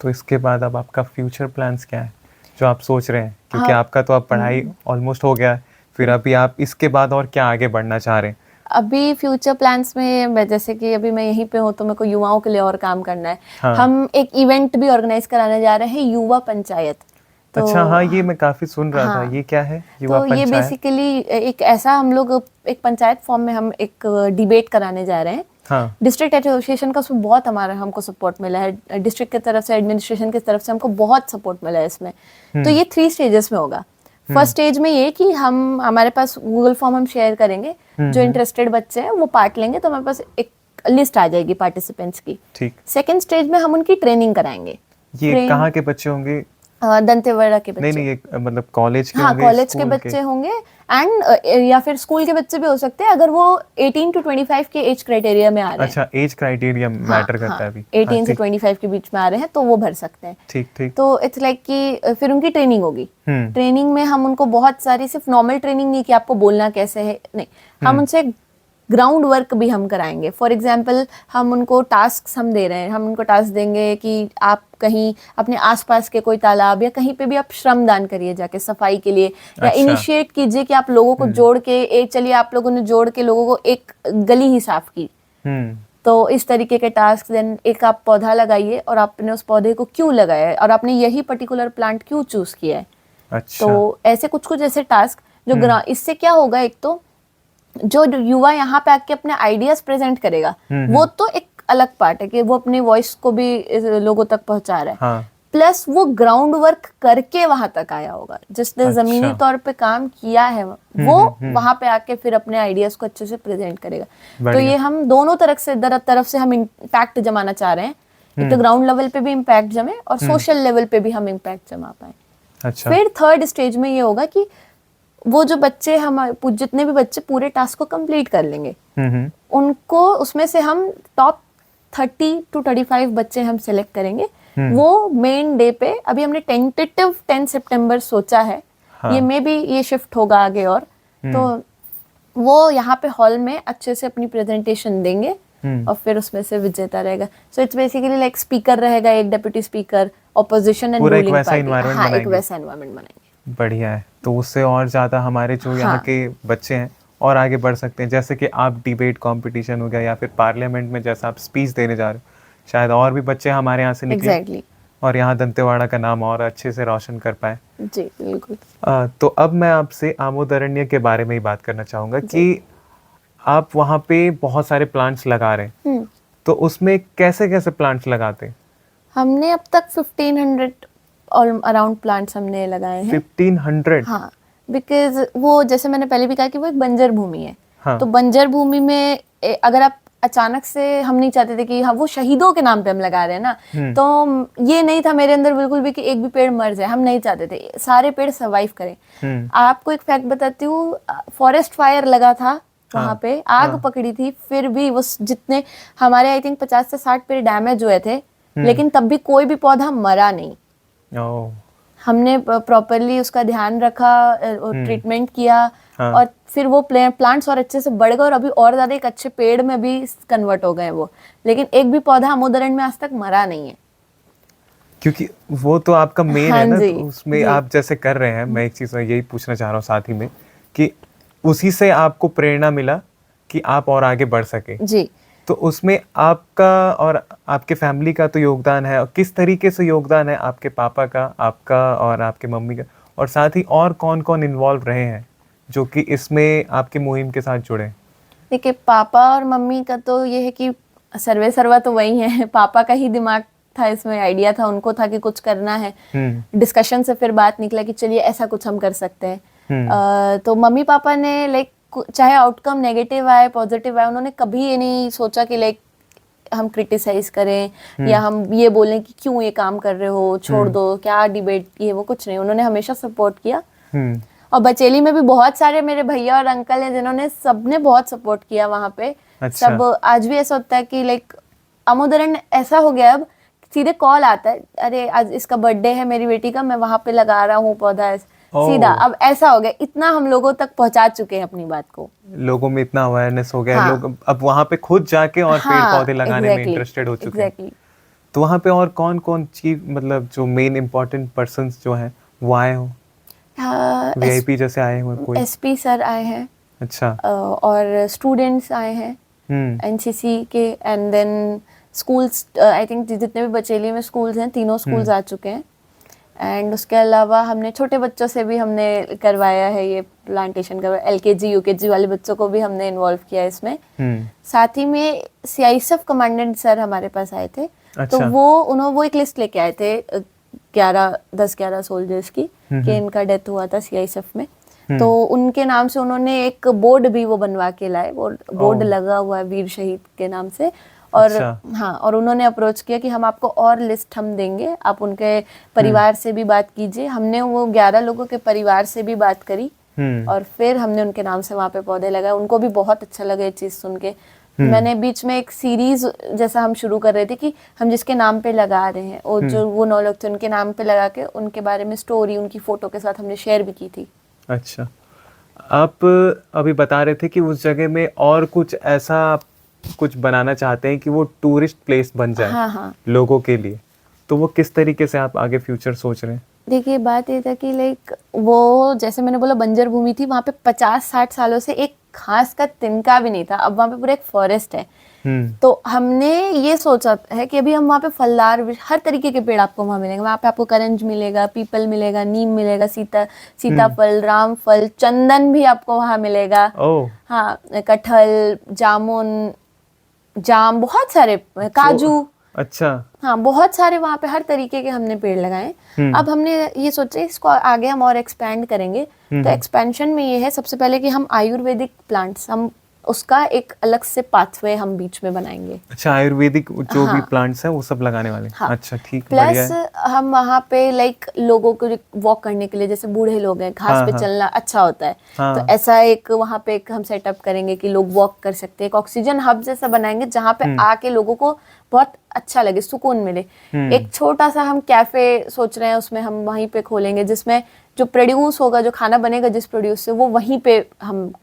तो इसके बाद अब आपका फ्यूचर प्लान्स क्या है जो आप सोच रहे हैं? क्योंकि आपका तो अब पढ़ाई ऑलमोस्ट हो गया है, फिर अभी आप इसके बाद और क्या आगे बढ़ना चाह रहे हैं? अभी फ्यूचर प्लान्स में जैसे कि अभी मैं यहीं पे हूँ तो मेरे को युवाओं के लिए और काम करना है। हम एक इवेंट भी ऑर्गेनाइज कराने जा रहे हैं, युवा पंचायत। तो अच्छा, हाँ ये मैं काफी सुन रहा था, ये क्या है युवा पंचायत? ये बेसिकली एक ऐसा, हम लोग एक पंचायत फॉर्म में हम एक डिबेट कराने जा रहे हैं। डिस्ट्रिक्ट एसोसिएशन का उसमें बहुत हमको सपोर्ट मिला है, डिस्ट्रिक्ट की तरफ से, एडमिनिस्ट्रेशन की तरफ से हमको बहुत सपोर्ट मिला है इसमें। तो ये 3 स्टेजेस में होगा। फर्स्ट स्टेज में ये कि हमारे पास गूगल फॉर्म हम शेयर करेंगे, जो इंटरेस्टेड बच्चे हैं वो पार्ट लेंगे, तो हमारे पास एक लिस्ट आ जाएगी पार्टिसिपेंट्स की। ठीक। सेकंड स्टेज में हम उनकी ट्रेनिंग कराएंगे। ये कहाँ के बच्चे होंगे? दंतेवाड़ा के बच्चे। नहीं, मतलब कॉलेज के? हाँ, कॉलेज के बच्चे होंगे, एंड या फिर स्कूल के बच्चे भी हो सकते हैं, अगर वो 18 to 25 के एज क्राइटेरिया में आ रहे हैं। अच्छा, एज क्राइटेरिया मैटर करता है अभी। 18 से 25 के बीच में आ रहे हैं तो वो भर सकते हैं। ठीक ठीक। तो इट्स लाइक कि फिर उनकी ट्रेनिंग होगी। ट्रेनिंग में हम उनको बहुत सारी, सिर्फ नॉर्मल ट्रेनिंग नहीं कि आपको बोलना कैसे है, नहीं, हम उनसे ग्राउंड वर्क भी हम कराएंगे। फॉर एग्जाम्पल हम उनको टास्क हम दे रहे हैं, हम उनको टास्क देंगे कि आप कहीं अपने आसपास के कोई तालाब या कहीं पे भी आप श्रमदान करिए जाके सफाई के लिए, या इनिशिएट कीजिए कि आप लोगों को जोड़ के चलिए आप लोगों ने जोड़ के लोगों को एक गली ही साफ की। तो इस तरीके के टास्क। देन एक आप पौधा लगाइए और आपने उस पौधे को क्यों लगाया है और आपने यही पर्टिकुलर प्लांट क्यों चूज किया है, अच्छा। तो ऐसे कुछ कुछ ऐसे टास्क जो इससे क्या होगा, एक तो जो युवा यहाँ पे आके अपने आइडियाज प्रेजेंट करेगा, वो तो एक अलग पार्ट है कि वो अपनी वॉइस को भी लोगों तक पहुंचा रहा है, हाँ। प्लस वो ग्राउंड वर्क करके वहां तक आया होगा, जिसने अच्छा। जमीनी तौर पे काम किया है वो वहां पे आके फिर अपने आइडियाज को अच्छे से प्रेजेंट करेगा। तो ये हम दोनों तरफ से हम इम्पैक्ट जमाना चाह रहे हैं, एक तो ग्राउंड लेवल पे भी इम्पैक्ट जमे और सोशल लेवल पे भी हम इम्पैक्ट जमा पाए। अच्छा। फिर थर्ड स्टेज में ये होगा कि वो जो बच्चे हमारे जितने भी बच्चे पूरे टास्क को कंप्लीट कर लेंगे, उनको उसमें से हम टॉप 30 to 35 बच्चे हम सिलेक्ट करेंगे। वो मेन डे पे अभी हमने टेंटेटिव 10 सितंबर सोचा है, हाँ। ये मे बी ये शिफ्ट होगा आगे और तो वो यहाँ पे हॉल में अच्छे से अपनी प्रेजेंटेशन देंगे और फिर उसमें से विजेता रहेगा। So it's basically like speaker रहेगा, एक deputy speaker, opposition and ruling party. हाँ, एक वैसा एनवायरनमेंट बनाएंगे। बढ़िया है। तो उससे और ज़्यादा हमारे जो यहाँ के बच्चे हैं और आगे बढ़ सकते हैं, जैसे कि आप डिबेट कंपटीशन हो गया या फिर पार्लियामेंट में जैसा आप स्पीच देने जा रहे हो, शायद और भी बच्चे हमारे यहाँ से निकले Exactly. और यहाँ दंतेवाड़ा का नाम और अच्छे से रोशन कर पाए। जी बिल्कुल। तो अब मैं आपसे आमोदरण्य के बारे में ही बात करना चाहूँगा कि आप वहाँ पे बहुत सारे प्लांट्स लगा रहे हैं, तो उसमें कैसे कैसे प्लांट्स लगाते हैं? हमने अब तक 1500 अराउंड प्लांट्स हमने लगाए हैं। 1500? हाँ, बिकॉज वो जैसे मैंने पहले भी कहा कि वो एक बंजर भूमि है। हाँ। तो बंजर भूमि में अगर आप अचानक से, हम नहीं चाहते थे कि हाँ वो शहीदों के नाम पे हम लगा रहे हैं ना, तो ये नहीं था मेरे अंदर बिल्कुल भी कि एक भी पेड़ मर जाए, हम नहीं चाहते थे, सारे पेड़ सर्वाइव करें। आपको एक फैक्ट बताती हूँ, फॉरेस्ट फायर लगा था वहां पे, आग पकड़ी थी, फिर भी वो जितने हमारे आई थिंक 50 से 60 पेड़ डैमेज हुए थे, लेकिन तब भी कोई भी पौधा मरा नहीं। हमने प्रॉपरली उसका ध्यान रखा और ट्रीटमेंट किया, और फिर वो प्लांट्स और अच्छे से बढ़ गए और अभी और ज्यादा एक अच्छे पेड़ में भी कन्वर्ट हो गए वो, लेकिन एक भी पौधा आमोदरण में आज तक मरा नहीं है। क्योंकि वो तो आपका मेन है ना, तो उसमें आप जैसे कर रहे हैं, मैं एक चीज यही पूछना चाह रहा हूँ साथ ही में कि उसी से आपको प्रेरणा मिला कि आप और आगे बढ़ सके जी। तो उसमें आपका और आपके फैमिली का तो योगदान है, और किस तरीके से योगदान है आपके पापा का, आपका और आपके मम्मी का, और साथ ही और कौन कौन इन्वॉल्व रहे हैं जो कि इसमें आपकी मुहिम के साथ जुड़े? देखिए, पापा और मम्मी का तो ये है कि सर्वे सर्वा तो वही है। पापा का ही दिमाग था इसमें, आइडिया था, उनको था कि कुछ करना है। डिस्कशन से फिर बात निकला कि चलिए ऐसा कुछ हम कर सकते हैं। तो मम्मी पापा ने लाइक चाहे आउटकम नेगेटिव आए पॉजिटिव आए, उन्होंने कभी ये नहीं सोचा कि लाइक हम क्रिटिसाइज करें या हम ये बोलें कि क्यों ये काम कर रहे हो, छोड़ दो, क्या डिबेट, ये वो कुछ नहीं। उन्होंने हमेशा सपोर्ट किया। और बचेली में भी बहुत सारे मेरे भैया और अंकल हैं जिन्होंने सबने बहुत सपोर्ट किया वहाँ पे। अच्छा। सब आज भी ऐसा होता है कि लाइक आमोदरण ऐसा हो गया, अब सीधे कॉल आता है, अरे आज इसका बर्थडे है मेरी बेटी का, मैं वहाँ पे लगा रहा हूँ पौधा, सीधा। अब ऐसा हो गया, इतना हम लोगों तक पहुंचा चुके हैं अपनी बात को, लोगों में इतना अवेयरनेस हो गया। लोग अब वहाँ पे खुद जाके और पेड़ पौधे लगाने में इंटरेस्टेड हो चुके हैं। तो वहाँ पे और कौन कौन चीज, मतलब जो मेन इम्पोर्टेंट पर्संस जो हैं वो आए हो? वीआईपी जैसे आए हुए कोई? एसपी सर आए हैं। अच्छा। और स्टूडेंट्स आए हैं एनसीसी के, and then schools, I think जितने भी बचेली में स्कूल्स हैं, तीनों स्कूल्स आ चुके हैं। एंड उसके अलावा हमने छोटे बच्चों से भी हमने करवाया है, ये प्लांटेशन करवाया, एलकेजी यूकेजी वाले बच्चों को भी हमने इन्वॉल्व किया है इसमें। साथ ही में सीआईएसएफ कमांडेंट सर हमारे पास आए थे। अच्छा। तो वो एक लिस्ट लेके आए थे 10-11 सोल्जर्स की, कि इनका डेथ हुआ था सीआईएसएफ में। तो उनके नाम से उन्होंने एक बोर्ड भी वो बनवा के लाए, बोर्ड लगा हुआ है वीर शहीद के नाम से। और अच्छा। हाँ, और उन्होंने अप्रोच किया कि हम आपको और लिस्ट हम देंगे, आप उनके परिवार से भी बात कीजिए। हमने वो 11 लोगों के परिवार से भी बात करी और फिर हमने उनके नाम से वहाँ पे पौधे लगाए। उनको भी बहुत अच्छा लगा ये चीज़ सुन के। मैंने बीच में एक सीरीज जैसा हम शुरू कर रहे थे कि हम जिसके नाम पे लगा रहे हैं, और जो वो 9 लोग थे उनके नाम पे लगा के उनके बारे में स्टोरी उनकी फोटो के साथ हमने शेयर भी की थी। अच्छा, आप अभी बता रहे थे कि उस जगह में और कुछ ऐसा कुछ बनाना चाहते हैं कि वो टूरिस्ट प्लेस बन जाए। हाँ। लोगों के लिए, तो वो किस तरीके से आप आगे फ्यूचर सोच रहे हैं? देखिए, बात ये था कि लाइक वो जैसे मैंने बोला बंजर भूमि थी, वहाँ पे 50-60 सालों से एक घास का तिनका भी नहीं था, अब वहाँ पे पूरा एक फॉरेस्ट है। तो हमने ये सोचा है कि अभी हम वहाँ पे फलदार हर तरीके के पेड़ आपको वहाँ मिलेंगे। वहाँ पे आपको करंज मिलेगा, पीपल मिलेगा, नीम मिलेगा, सीताफल, रामफल, चंदन भी आपको वहाँ मिलेगा। हाँ, कटहल, जामुन, जाम, बहुत सारे, काजू। अच्छा। हाँ, बहुत सारे वहाँ पे हर तरीके के हमने पेड़ लगाए। अब हमने ये सोचा इसको आगे हम और एक्सपैंड करेंगे। तो एक्सपेंशन में ये है सबसे पहले कि हम आयुर्वेदिक प्लांट्स, हम उसका एक अलग से पाथवे हम बीच में बनाएंगे। अच्छा, आयुर्वेदिक जो भी प्लांट्स है वो सब लगाने वाले। हाँ, अच्छा, ठीक, बढ़िया है। प्लस हम वहाँ पे लाइक लोगों को वॉक करने के लिए, जैसे बूढ़े लोग हैं, घास पे चलना अच्छा होता है, तो ऐसा एक वहाँ पे एक हम सेटअप करेंगे कि लोग वॉक कर सकते हैं। एक ऑक्सीजन हब जैसा बनाएंगे जहाँ पे आके लोगों को बहुत अच्छा लगे, सुकून मिले। एक छोटा सा हम कैफे सोच रहे हैं, उसमें हम वहीं पे खोलेंगे, जिसमें जो प्रोड्यूस होगा, जो खाना बनेगा जिस प्रोड्यूस से, वो वहीं पे हम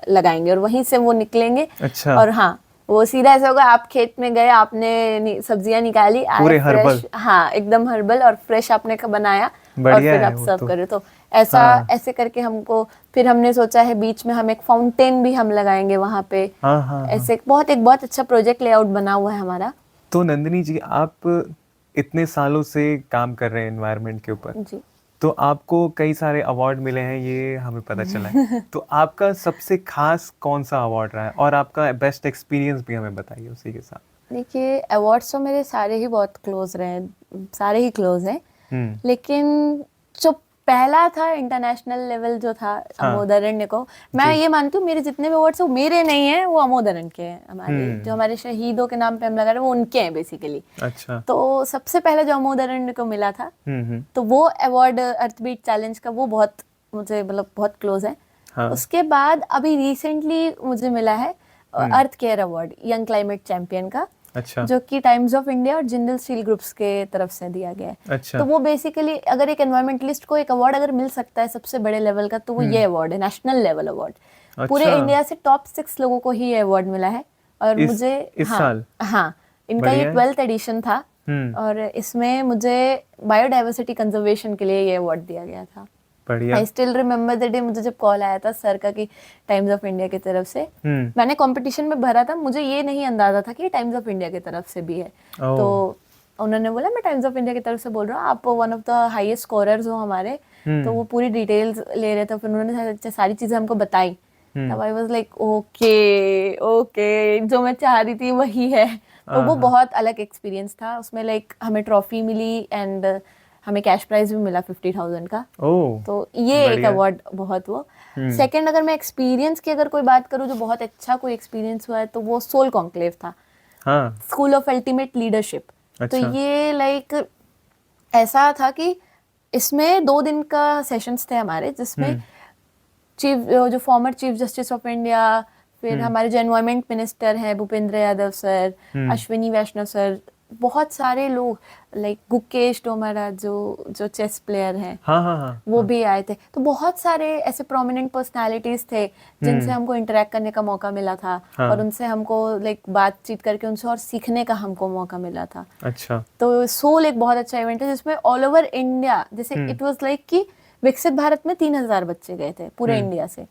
लगाएंगे और वहीं से वो निकलेंगे। अच्छा। और हाँ, वो सीधा ऐसा होगा, आप खेत में गए, आपने सब्जियां निकाली, पूरे हर्बल। हाँ, एकदम हर्बल और फ्रेश आपने का बनाया और फिर आप सर्व करे। तो ऐसा ऐसे करके हमको, फिर हमने सोचा है बीच में हम एक फाउंटेन भी हम लगाएंगे वहाँ पे। ऐसे एक बहुत अच्छा प्रोजेक्ट लेआउट बना हुआ है हमारा। तो नंदिनी जी, आप इतने सालों से काम कर रहे हैं एनवायरनमेंट के ऊपर जी, तो आपको कई सारे अवार्ड मिले हैं, ये हमें पता चला है। तो आपका सबसे खास कौन सा अवार्ड रहा है और आपका बेस्ट एक्सपीरियंस भी हमें बताइए उसी के साथ। देखिए, अवार्ड्स तो मेरे सारे ही बहुत क्लोज रहे, सारे ही क्लोज हैं। लेकिन जो पहला था इंटरनेशनल लेवल जो था, अमोदरण्य को, मैं ये मानती हूँ मेरे जितने भी अवार्ड्स वो मेरे नहीं है, वो अमोदरण्य के हैं। हमारे जो हमारे शहीदों के नाम पे हम लगा रहे हैं वो उनके हैं बेसिकली। अच्छा। तो सबसे पहले जो अमोदरण्य को मिला था, तो वो अवार्ड अर्थबीट चैलेंज का, वो बहुत मुझे मतलब बहुत क्लोज है। उसके बाद अभी रिसेंटली मुझे मिला है Earth Care Award, Young Climate Champion का। अच्छा। जो कि टाइम्स ऑफ इंडिया और जिंदल स्टील ग्रुप्स के तरफ से दिया गया है। अच्छा। तो वो बेसिकली अगर एक एनवायरमेंटलिस्ट को एक अवार्ड अगर मिल सकता है सबसे बड़े लेवल का, तो वो ये अवार्ड है, नेशनल लेवल अवार्ड। पूरे इंडिया से टॉप 6 लोगों को ही ये अवार्ड मिला है। और मुझे इस साल इनका ये 12th एडिशन था और इसमें मुझे बायोडाइवर्सिटी कंजर्वेशन के लिए ये अवार्ड दिया गया था। I still remember the day, मुझे जब कॉल आया था सर का कि टाइम्स ऑफ इंडिया की तरफ से, मैंने कंपटीशन में भरा था, मुझे ये नहीं अंदाजा था कि टाइम्स ऑफ इंडिया की तरफ से भी है। तो उन्होंने बोला मैं टाइम्स ऑफ इंडिया की तरफ से बोल रहा हूँ, आप one of the highest scorers हो हमारे। तो वो पूरी डिटेल्स ले रहे थे, फिर उन्होंने सारी चीजें हमको बताई। तब आई वाज लाइक ओके, जो मैं चाह रही थी वही है। तो वो बहुत अलग एक्सपीरियंस था। उसमें लाइक हमें ट्रॉफी मिली एंड हमें कैश प्राइज भी मिला 50,000 का। तो ये एक अवार्ड बहुत वो। सेकंड, अगर मैं एक्सपीरियंस की अगर कोई बात करूँ जो बहुत अच्छा कोई एक्सपीरियंस हुआ है, तो वो सोल कॉन्क्लेव था, स्कूल ऑफ अल्टीमेट लीडरशिप। तो ये लाइक ऐसा था कि इसमें 2 दिन का सेशंस थे हमारे, जिसमें जो former chief justice of India, फिर हमारे जो एनवायरमेंट मिनिस्टर हैं भूपेंद्र यादव सर, अश्विनी वैष्णव सर, बहुत सारे लोग, लाइक गुकेश डोमरा जो चेस प्लेयर हैं, वो भी आए थे। तो बहुत सारे ऐसे प्रोमिनेंट पर्सनालिटीज थे जिनसे हमको इंटरेक्ट करने का मौका मिला था। और उनसे हमको लाइक बातचीत करके उनसे और सीखने का हमको मौका मिला था। अच्छा। तो सोल एक बहुत अच्छा इवेंट है जिसमें ऑल ओवर इंडिया, जैसे इट वाज लाइक कि विकसित भारत में 3000 बच्चे गए थे पूरे इंडिया से।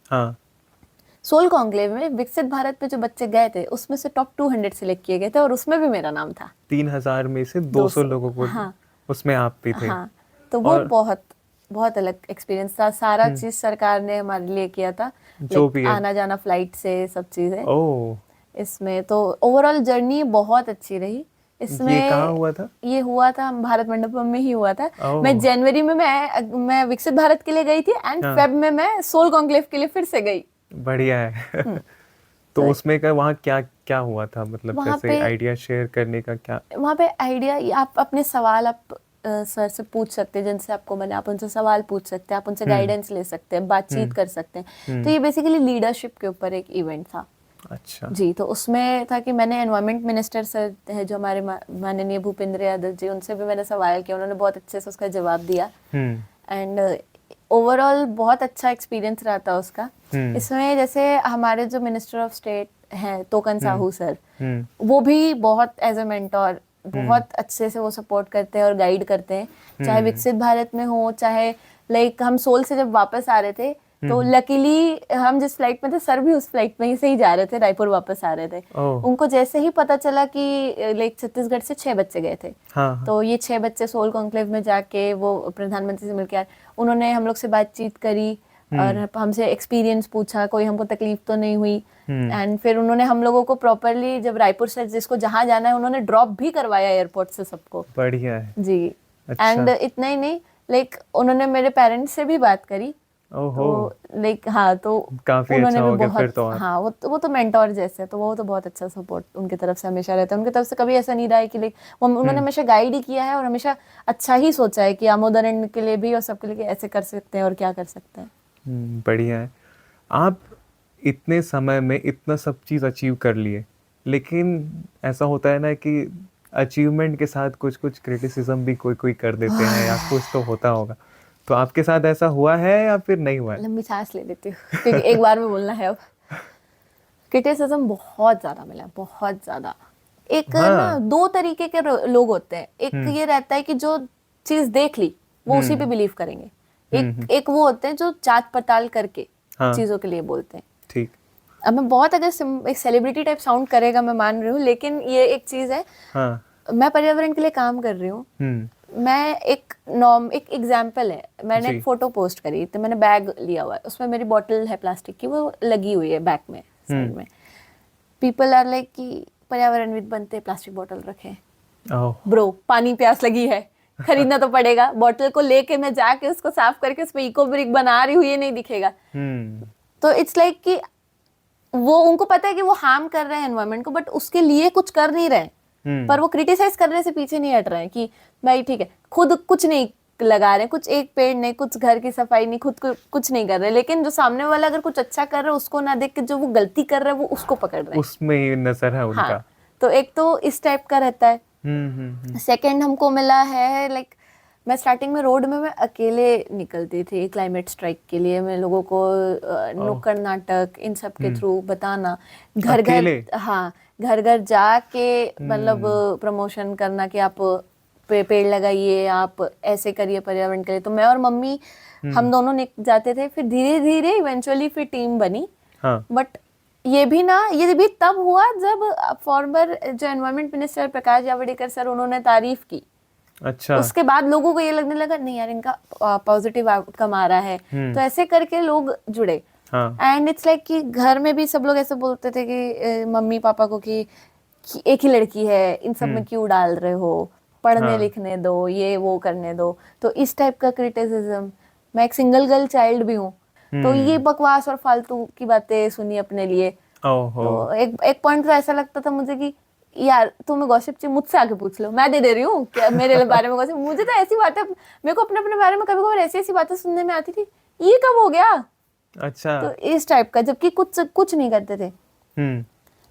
सोल कॉन्क्लेव में विकसित भारत पे जो बच्चे गए थे उसमें से टॉप 200 सिलेक्ट किए गए थे और उसमें भी मेरा नाम था। 3000 में से 200 लोगों को, उसमें आप भी थे। तो वो बहुत बहुत अलग एक्सपीरियंस था। सारा चीज सरकार ने हमारे लिए किया था, जो भी आना जाना फ्लाइट से सब चीजें। इसमें तो ओवरऑल जर्नी बहुत अच्छी रही। इसमें ये कहाँ हुआ था? ये हुआ था भारत मंडपम में ही हुआ था। मैं जनवरी में मैं विकसित भारत के लिए गई थी एंड फेब में मैं सोल कॉन्क्लेव के लिए फिर से गई। बढ़िया है। तो उसमें का वहाँ क्या क्या हुआ था, मतलब जैसे आइडिया शेयर करने का क्या? वहाँ पे आइडिया, आप अपने सवाल आप सर से पूछ सकते हैं, जिनसे आपको मैंने, आप उनसे सवाल पूछ सकते हैं, आप उनसे गाइडेंस ले सकते हैं, बातचीत कर सकते हैं। तो ये बेसिकली लीडरशिप के ऊपर एक इवेंट था। अच्छा जी। तो उसमें था कि मैंने एनवायरमेंट मिनिस्टर सर है जो हमारे माननीय भूपेंद्र यादव जी, उनसे भी मैंने सवाल किया, उन्होंने बहुत अच्छे से उसका जवाब दिया। एंड ओवरऑल बहुत अच्छा एक्सपीरियंस रहा था उसका। इसमें जैसे हमारे जो मिनिस्टर ऑफ स्टेट हैं तोकन साहू सर, वो भी बहुत एज ए मेंटोर बहुत अच्छे से वो सपोर्ट करते हैं और गाइड करते हैं, चाहे विकसित भारत में हो, चाहे लाइक हम सोल से जब वापस आ रहे थे तो लकीली हम जिस फ्लाइट में थे, सर भी उस फ्लाइट में ही से ही जा रहे थे, रायपुर वापस आ रहे थे। उनको जैसे ही पता चला कि लाइक छत्तीसगढ़ से 6 बच्चे गए थे, तो ये 6 बच्चे सोल कॉन्क्लेव में जाके वो प्रधानमंत्री से मिलकर आए। उन्होंने हम लोग से बातचीत करी और हमसे एक्सपीरियंस पूछा, कोई हमको तकलीफ तो नहीं हुई। एंड फिर उन्होंने हम लोगों को प्रॉपरली, जब रायपुर से जिसको जहाँ जाना है, उन्होंने ड्रॉप भी करवाया एयरपोर्ट से सबको। बढ़िया है जी। एंड इतना ही नहीं, लाइक उन्होंने मेरे पेरेंट्स से भी बात करी। ओहो, तो लाइक हाँ, तो काफी उन्होंने अच्छा भी हो गया बहुत, फिर तो। हाँ, वो तो मेंटोर जैसे, तो वो तो बहुत अच्छा सपोर्ट उनकी तरफ से हमेशा रहता है। उनकी तरफ से कभी ऐसा नहीं रहा है कि लाइक उन्होंने हमेशा गाइड ही किया है और हमेशा अच्छा ही सोचा है कि आमोदरण के लिए भी और सबके लिए कि ऐसे कर सकते हैं और क्या कर सकते हैं। बढ़िया है। आप इतने समय में इतना सब चीज़ अचीव कर लिए, लेकिन ऐसा होता है ना कि अचीवमेंट के साथ कुछ कुछ क्रिटिसिज्म भी कोई कोई कर देते हैं या कुछ तो होता होगा। तो आपके साथ ऐसा हुआ है या फिर नहीं हुआ है? लंबी सांस ले लेती हूँ क्योंकि एक बार में बोलना है अब। क्रिटिसिज्म बहुत ज्यादा मिला, बहुत ज्यादा। एक ना 2 तरीके के लोग होते हैं। एक ये रहता है कि जो चीज देख ली वो उसी पे बिलीव करेंगे। एक वो होते हैं जो जांच पड़ताल करके चीजों के लिए बोलते हैं। ठीक। अब मैं बहुत, अगर एक सेलिब्रिटी टाइप साउंड करेगा, मैं मान रही हूँ, लेकिन ये एक चीज है। मैं पर्यावरण के लिए काम कर रही हूँ। मैं एक एग्जाम्पल है, मैंने एक फोटो पोस्ट करी, तो मैंने बैग लिया हुआ है, उसमें मेरी बॉटल है प्लास्टिक की, वो लगी हुई है बैग में साइड में। पीपल आर लाइक कि पर्यावरणविद बनते प्लास्टिक बॉटल रखे। ब्रो, पानी प्यास लगी है, खरीदना तो पड़ेगा। बॉटल को लेके मैं जाके उसको साफ करके उसमें इको ब्रिक बना रही हूँ, ये नहीं दिखेगा। तो इट्स लाइक कि वो, उनको पता है कि वो हार्म कर रहे हैं एनवायरनमेंट को, बट उसके लिए कुछ कर नहीं रहे। पर वो क्रिटिसाइज करने से पीछे नहीं हट रहे हैं कि भाई ठीक है, खुद कुछ नहीं लगा रहे हैं, कुछ एक पेड़ नहीं, कुछ घर की सफाई नहीं, खुद कुछ नहीं कर रहे, लेकिन जो सामने वाला अगर कुछ अच्छा कर रहा है उसको ना देख के जो वो गलती कर रहा है वो उसको पकड़ रहे हैं, उसमें ही नजर है उनका। हाँ, तो एक तो इस टाइप का रहता है। सेकंड हमको मिला है, लाइक मैं स्टार्टिंग में रोड में मैं अकेले निकलती थी क्लाइमेट स्ट्राइक के लिए। मैं लोगों को नुक्कड़ नाटक इन सब के थ्रू बताना, घर घर, हाँ, घर घर जाके मतलब प्रमोशन करना कि आप पेड़ लगाइए, आप ऐसे करिए पर्यावरण के लिए। तो मैं और मम्मी हम दोनों जाते थे, फिर धीरे धीरे इवेंचुअली फिर टीम बनी। बट ये भी तब हुआ जब फॉर्मर जो environment minister Prakash Javadekar sir, उन्होंने तारीफ की। अच्छा। उसके बाद लोगों को ये लगने लगा नहीं यार, इनका पॉजिटिव आउटकम आ रहा है। तो ऐसे करके लोग जुड़े। एंड इट्स लाइक कि घर में भी सब लोग ऐसे बोलते थे कि मम्मी पापा को कि एक ही लड़की है, इन सब में क्यों डाल रहे हो, पढ़ने लिखने दो, ये वो करने दो। तो इस टाइप का क्रिटिसिज्म। मैं एक सिंगल गर्ल चाइल्ड भी हूँ, तो ये बकवास और फालतू की बातें सुनी अपने लिए। तो एक पॉइंट तो ऐसा लगता था मुझे कि यार तुम्हें गॉसिप चाहिए मुझसे आके पूछ लो, मैं दे रही हूँ क्या मेरे बारे में गॉसिप। मुझे तो ऐसी बातें, मेरे को अपने बारे में कभी कभी ऐसी बातें सुनने में आती थी, ये कब हो गया। अच्छा। तो इस टाइप का, जबकि कुछ नहीं करते थे।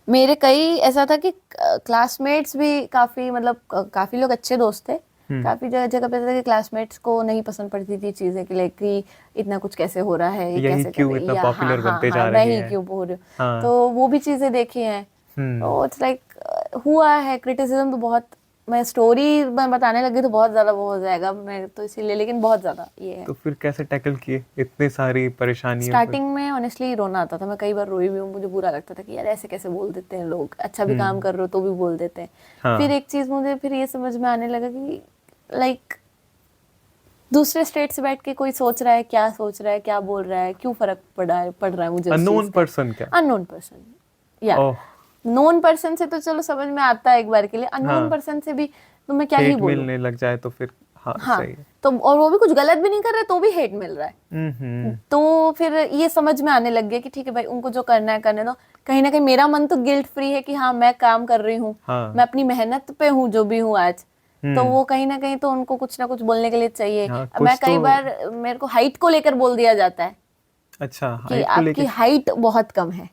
मेरे कई ऐसा था कि क्लासमेट्स भी काफी, मतलब काफी लोग अच्छे दोस्त थे। काफी जगह पे था कि क्लासमेट्स को नहीं पसंद पड़ती थी चीजें कि लाइक कि इतना कुछ कैसे हो रहा है, ये कैसे क्यों इतना पॉपुलर बनते जा रहे हैं, मैं ही क्यों बोल रही हूँ। तो वो भी चीजें देखी हैं। तो इट्स लाइक हुआ है क्रिटिसिज्म तो बहुत। मैं स्टोरी में बताने लगी तो बहुत ज्यादा वो हो जाएगा मैं तो, इसीलिए, लेकिन बहुत ज्यादा ये है। तो फिर कैसे टैकल किए इतने सारी परेशानियां? स्टार्टिंग में ऑनेस्टली रोना आता था, मैं कई बार रोई भी हूँ। मुझे बुरा लगता था कि यार ऐसे कैसे बोल देते हैं लोग, अच्छा भी काम कर रहे हो तो भी बोल देते हैं। फिर एक चीज मुझे फिर ये समझ में आने लगा कि लाइक दूसरे स्टेट से बैठ के कोई सोच रहा है, क्या सोच रहा है, क्या बोल रहा है, क्यों फर्क पड़ रहा है मुझे। अननोन पर्सन क्या? अननोन पर्सन या नोन पर्सन से तो चलो समझ में आता है एक बार के लिए, अननोन पर्सन से भी तो मैं क्या ही बोलूं। मिलने लग जाए तो फिर सही है। तो और वो भी कुछ गलत भी नहीं कर रहे तो भी हेट मिल रहा है। तो फिर ये समझ में आने लग गया कि ठीक है भाई, उनको जो करना है करने दो। कहीं ना कहीं मेरा मन तो गिल्ट फ्री है कि हाँ मैं काम कर रही हूँ, मैं अपनी मेहनत पे हूँ जो भी हूँ आज। तो वो कहीं ना कहीं तो उनको कुछ ना कुछ बोलने के लिए चाहिए। मैं कई बार मेरे को हाइट को लेकर बोल दिया जाता है। अच्छा, कि आपकी हाइट बहुत कम है।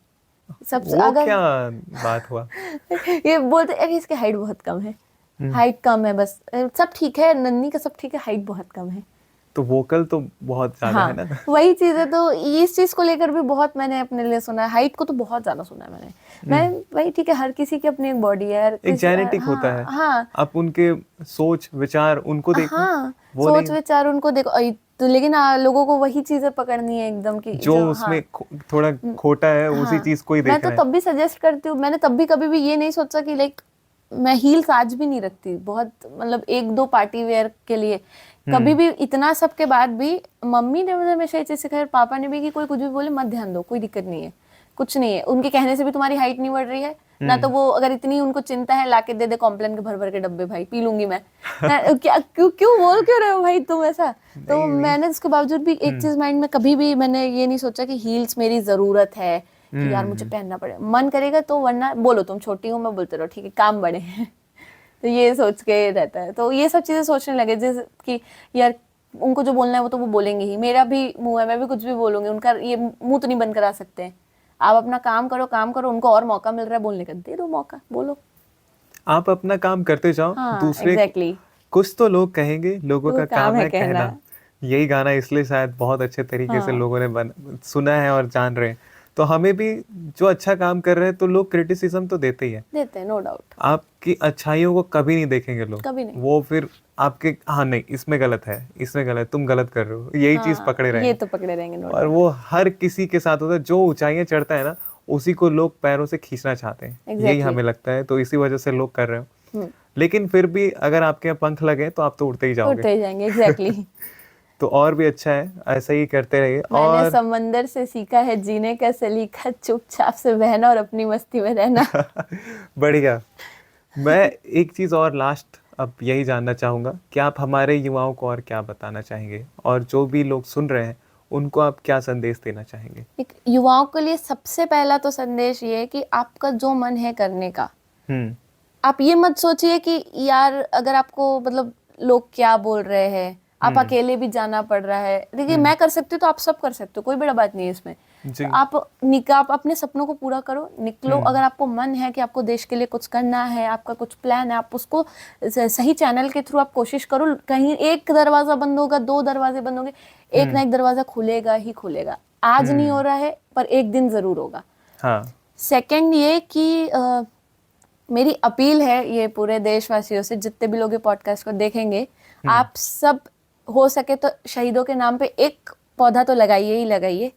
सबसे अगर क्या बात हुआ ये बोलते अरे इसकी हाइट बहुत कम है, हाइट कम है, बस सब ठीक है, नन्ही का सब ठीक है, हाइट बहुत कम है। तो वोकल तो बहुत ज्यादा है ना। वही चीज है। तो इस चीज को लेकर भी बहुत मैंने अपने लिए सुना है। हाइट को तो बहुत ज्यादा सुना है मैंने। भाई ठीक है, हर किसी की अपनी एक बॉडी है, एक जेनेटिक होता है। आप उनके सोच विचार उनको देखो। सोच विचार उनको देखो। तो लेकिन लोगों को वही चीजें पकड़नी है एकदम कि जो उसमें थोड़ा खोटा है उसी चीज को ही मैं देखना तो है। तब भी सजेस्ट करती हूँ, मैंने तब भी कभी भी ये नहीं सोचा कि लाइक मैं हील्स आज भी नहीं रखती, बहुत मतलब एक दो पार्टी वेयर के लिए कभी भी। इतना सब के बाद भी मम्मी ने मुझे हमेशा ये चीज सिखाई, पापा ने भी, कि कोई कुछ भी बोले मत ध्यान दो, कोई दिक्कत नहीं है, कुछ नहीं है, उनके कहने से भी तुम्हारी हाइट नहीं बढ़ रही है ना, तो वो अगर इतनी उनको चिंता है लाके दे दे कॉम्प्लेन के भर भर के डब्बे, भाई पी लूंगी मैं। क्या क्यों क्यों बोल क्यों रहे हो भाई तुम ऐसा। तो मैंने इसके बावजूद भी एक चीज माइंड में कभी भी मैंने ये नहीं सोचा कि हील्स मेरी जरूरत है कि यार मुझे पहनना पड़े, मन करेगा तो, वरना बोलो तुम छोटी हो, मैं बोलते रहो ठीक है, काम बड़े हैं। तो ये सोच के रहता है, तो ये सब चीजें सोचने लगे जैसे कि यार उनको जो बोलना है वो तो वो बोलेंगे ही, मेरा भी मुंह है, मैं भी कुछ भी बोलूंगी, उनका ये मुंह तो नहीं बंद करा सकते हैं। आप अपना काम करो, उनको और मौका मिल रहा है बोलने का, दे दो मौका, बोलो। आप अपना काम करते जाओ, हाँ, दूसरे exactly. कुछ तो लोग कहेंगे, लोगों तो का काम है कहना। यही गाना इसलिए शायद बहुत अच्छे तरीके से लोगों ने सुना है और जान रहे हैं। तो हमें भी जो अच्छा काम कर रहे हैं तो लोग क्रिटिसिज्म तो देते ही है, देते हैं, नो डाउट। आपकी अच्छाइयों को कभी नहीं देखेंगे लोग, कभी नहीं। वो फिर आपके हाँ नहीं इसमें गलत है, इसमें गलत, तुम गलत कर रहे हो, यही चीज पकड़े रहेंगे। ये तो पकड़े रहेंगे, no और वो हर किसी के साथ होता है, जो ऊंचाइयां चढ़ता है ना उसी को लोग पैरों से खींचना चाहते हैं। यही हमें लगता है, तो इसी वजह से लोग कर रहे हो। लेकिन फिर भी अगर आपके यहाँ पंख लगे तो आप तो उड़ते ही जाओगे, उड़ते ही जाएंगे, एग्जैक्टली। तो और भी अच्छा है, ऐसा ही करते रहिए। मैंने और समंदर से सीखा है जीने का सलीका, चुपचाप से बहना और अपनी मस्ती में रहना। बढ़िया। मैं एक चीज और लास्ट अब यही जानना चाहूंगा कि आप हमारे युवाओं को और क्या बताना चाहेंगे, और जो भी लोग सुन रहे हैं उनको आप क्या संदेश देना चाहेंगे? एक युवाओं के लिए सबसे पहला तो संदेश ये है कि आपका जो मन है करने का, आप ये मत सोचिए कि यार अगर आपको मतलब लोग क्या बोल रहे हैं, आप अकेले भी जाना पड़ रहा है। देखिए मैं कर सकती हूँ तो आप सब कर सकते हो, कोई बड़ा बात नहीं है इसमें। तो आप अपने सपनों को पूरा करो, निकलो। अगर आपको मन है कि आपको देश के लिए कुछ करना है, आपका कुछ प्लान है, आप उसको सही चैनल के थ्रू आप कोशिश करो। कहीं एक दरवाजा बंद होगा, दो दरवाजे बंद होंगे, एक ना एक दरवाजा खुलेगा ही खुलेगा। आज नहीं हो रहा है पर एक दिन जरूर होगा। सेकंड ये कि मेरी अपील है ये पूरे देशवासियों से, जितने भी लोग ये पॉडकास्ट को देखेंगे, आप सब हो सके तो शहीदों के नाम पे एक पौधा तो लगाइए ही लगाइए।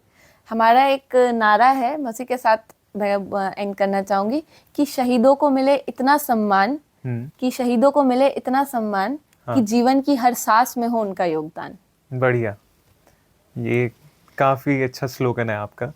हमारा एक नारा है, मैं उसी के साथ एंड करना चाहूंगी कि शहीदों को मिले इतना सम्मान, कि शहीदों को मिले इतना सम्मान कि जीवन की हर सांस में हो उनका योगदान। बढ़िया, ये काफी अच्छा स्लोगन है आपका।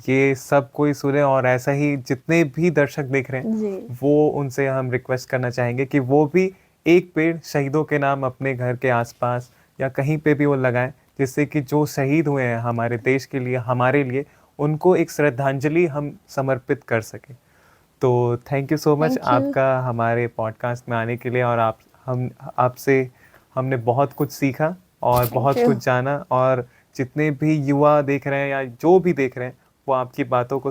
ये सब कोई सुने, और ऐसा ही जितने भी दर्शक देख रहे हैं वो उनसे हम रिक्वेस्ट करना चाहेंगे कि वो भी एक पेड़ शहीदों के नाम अपने घर के आसपास या कहीं पे भी वो लगाएं, जिससे कि जो शहीद हुए हैं हमारे देश के लिए, हमारे लिए, उनको एक श्रद्धांजलि हम समर्पित कर सके। तो थैंक यू सो मच आपका हमारे पॉडकास्ट में आने के लिए, और आपसे हमने बहुत कुछ सीखा और बहुत कुछ जाना, और जितने भी युवा देख रहे हैं या जो भी देख रहे हैं वो आपकी बातों को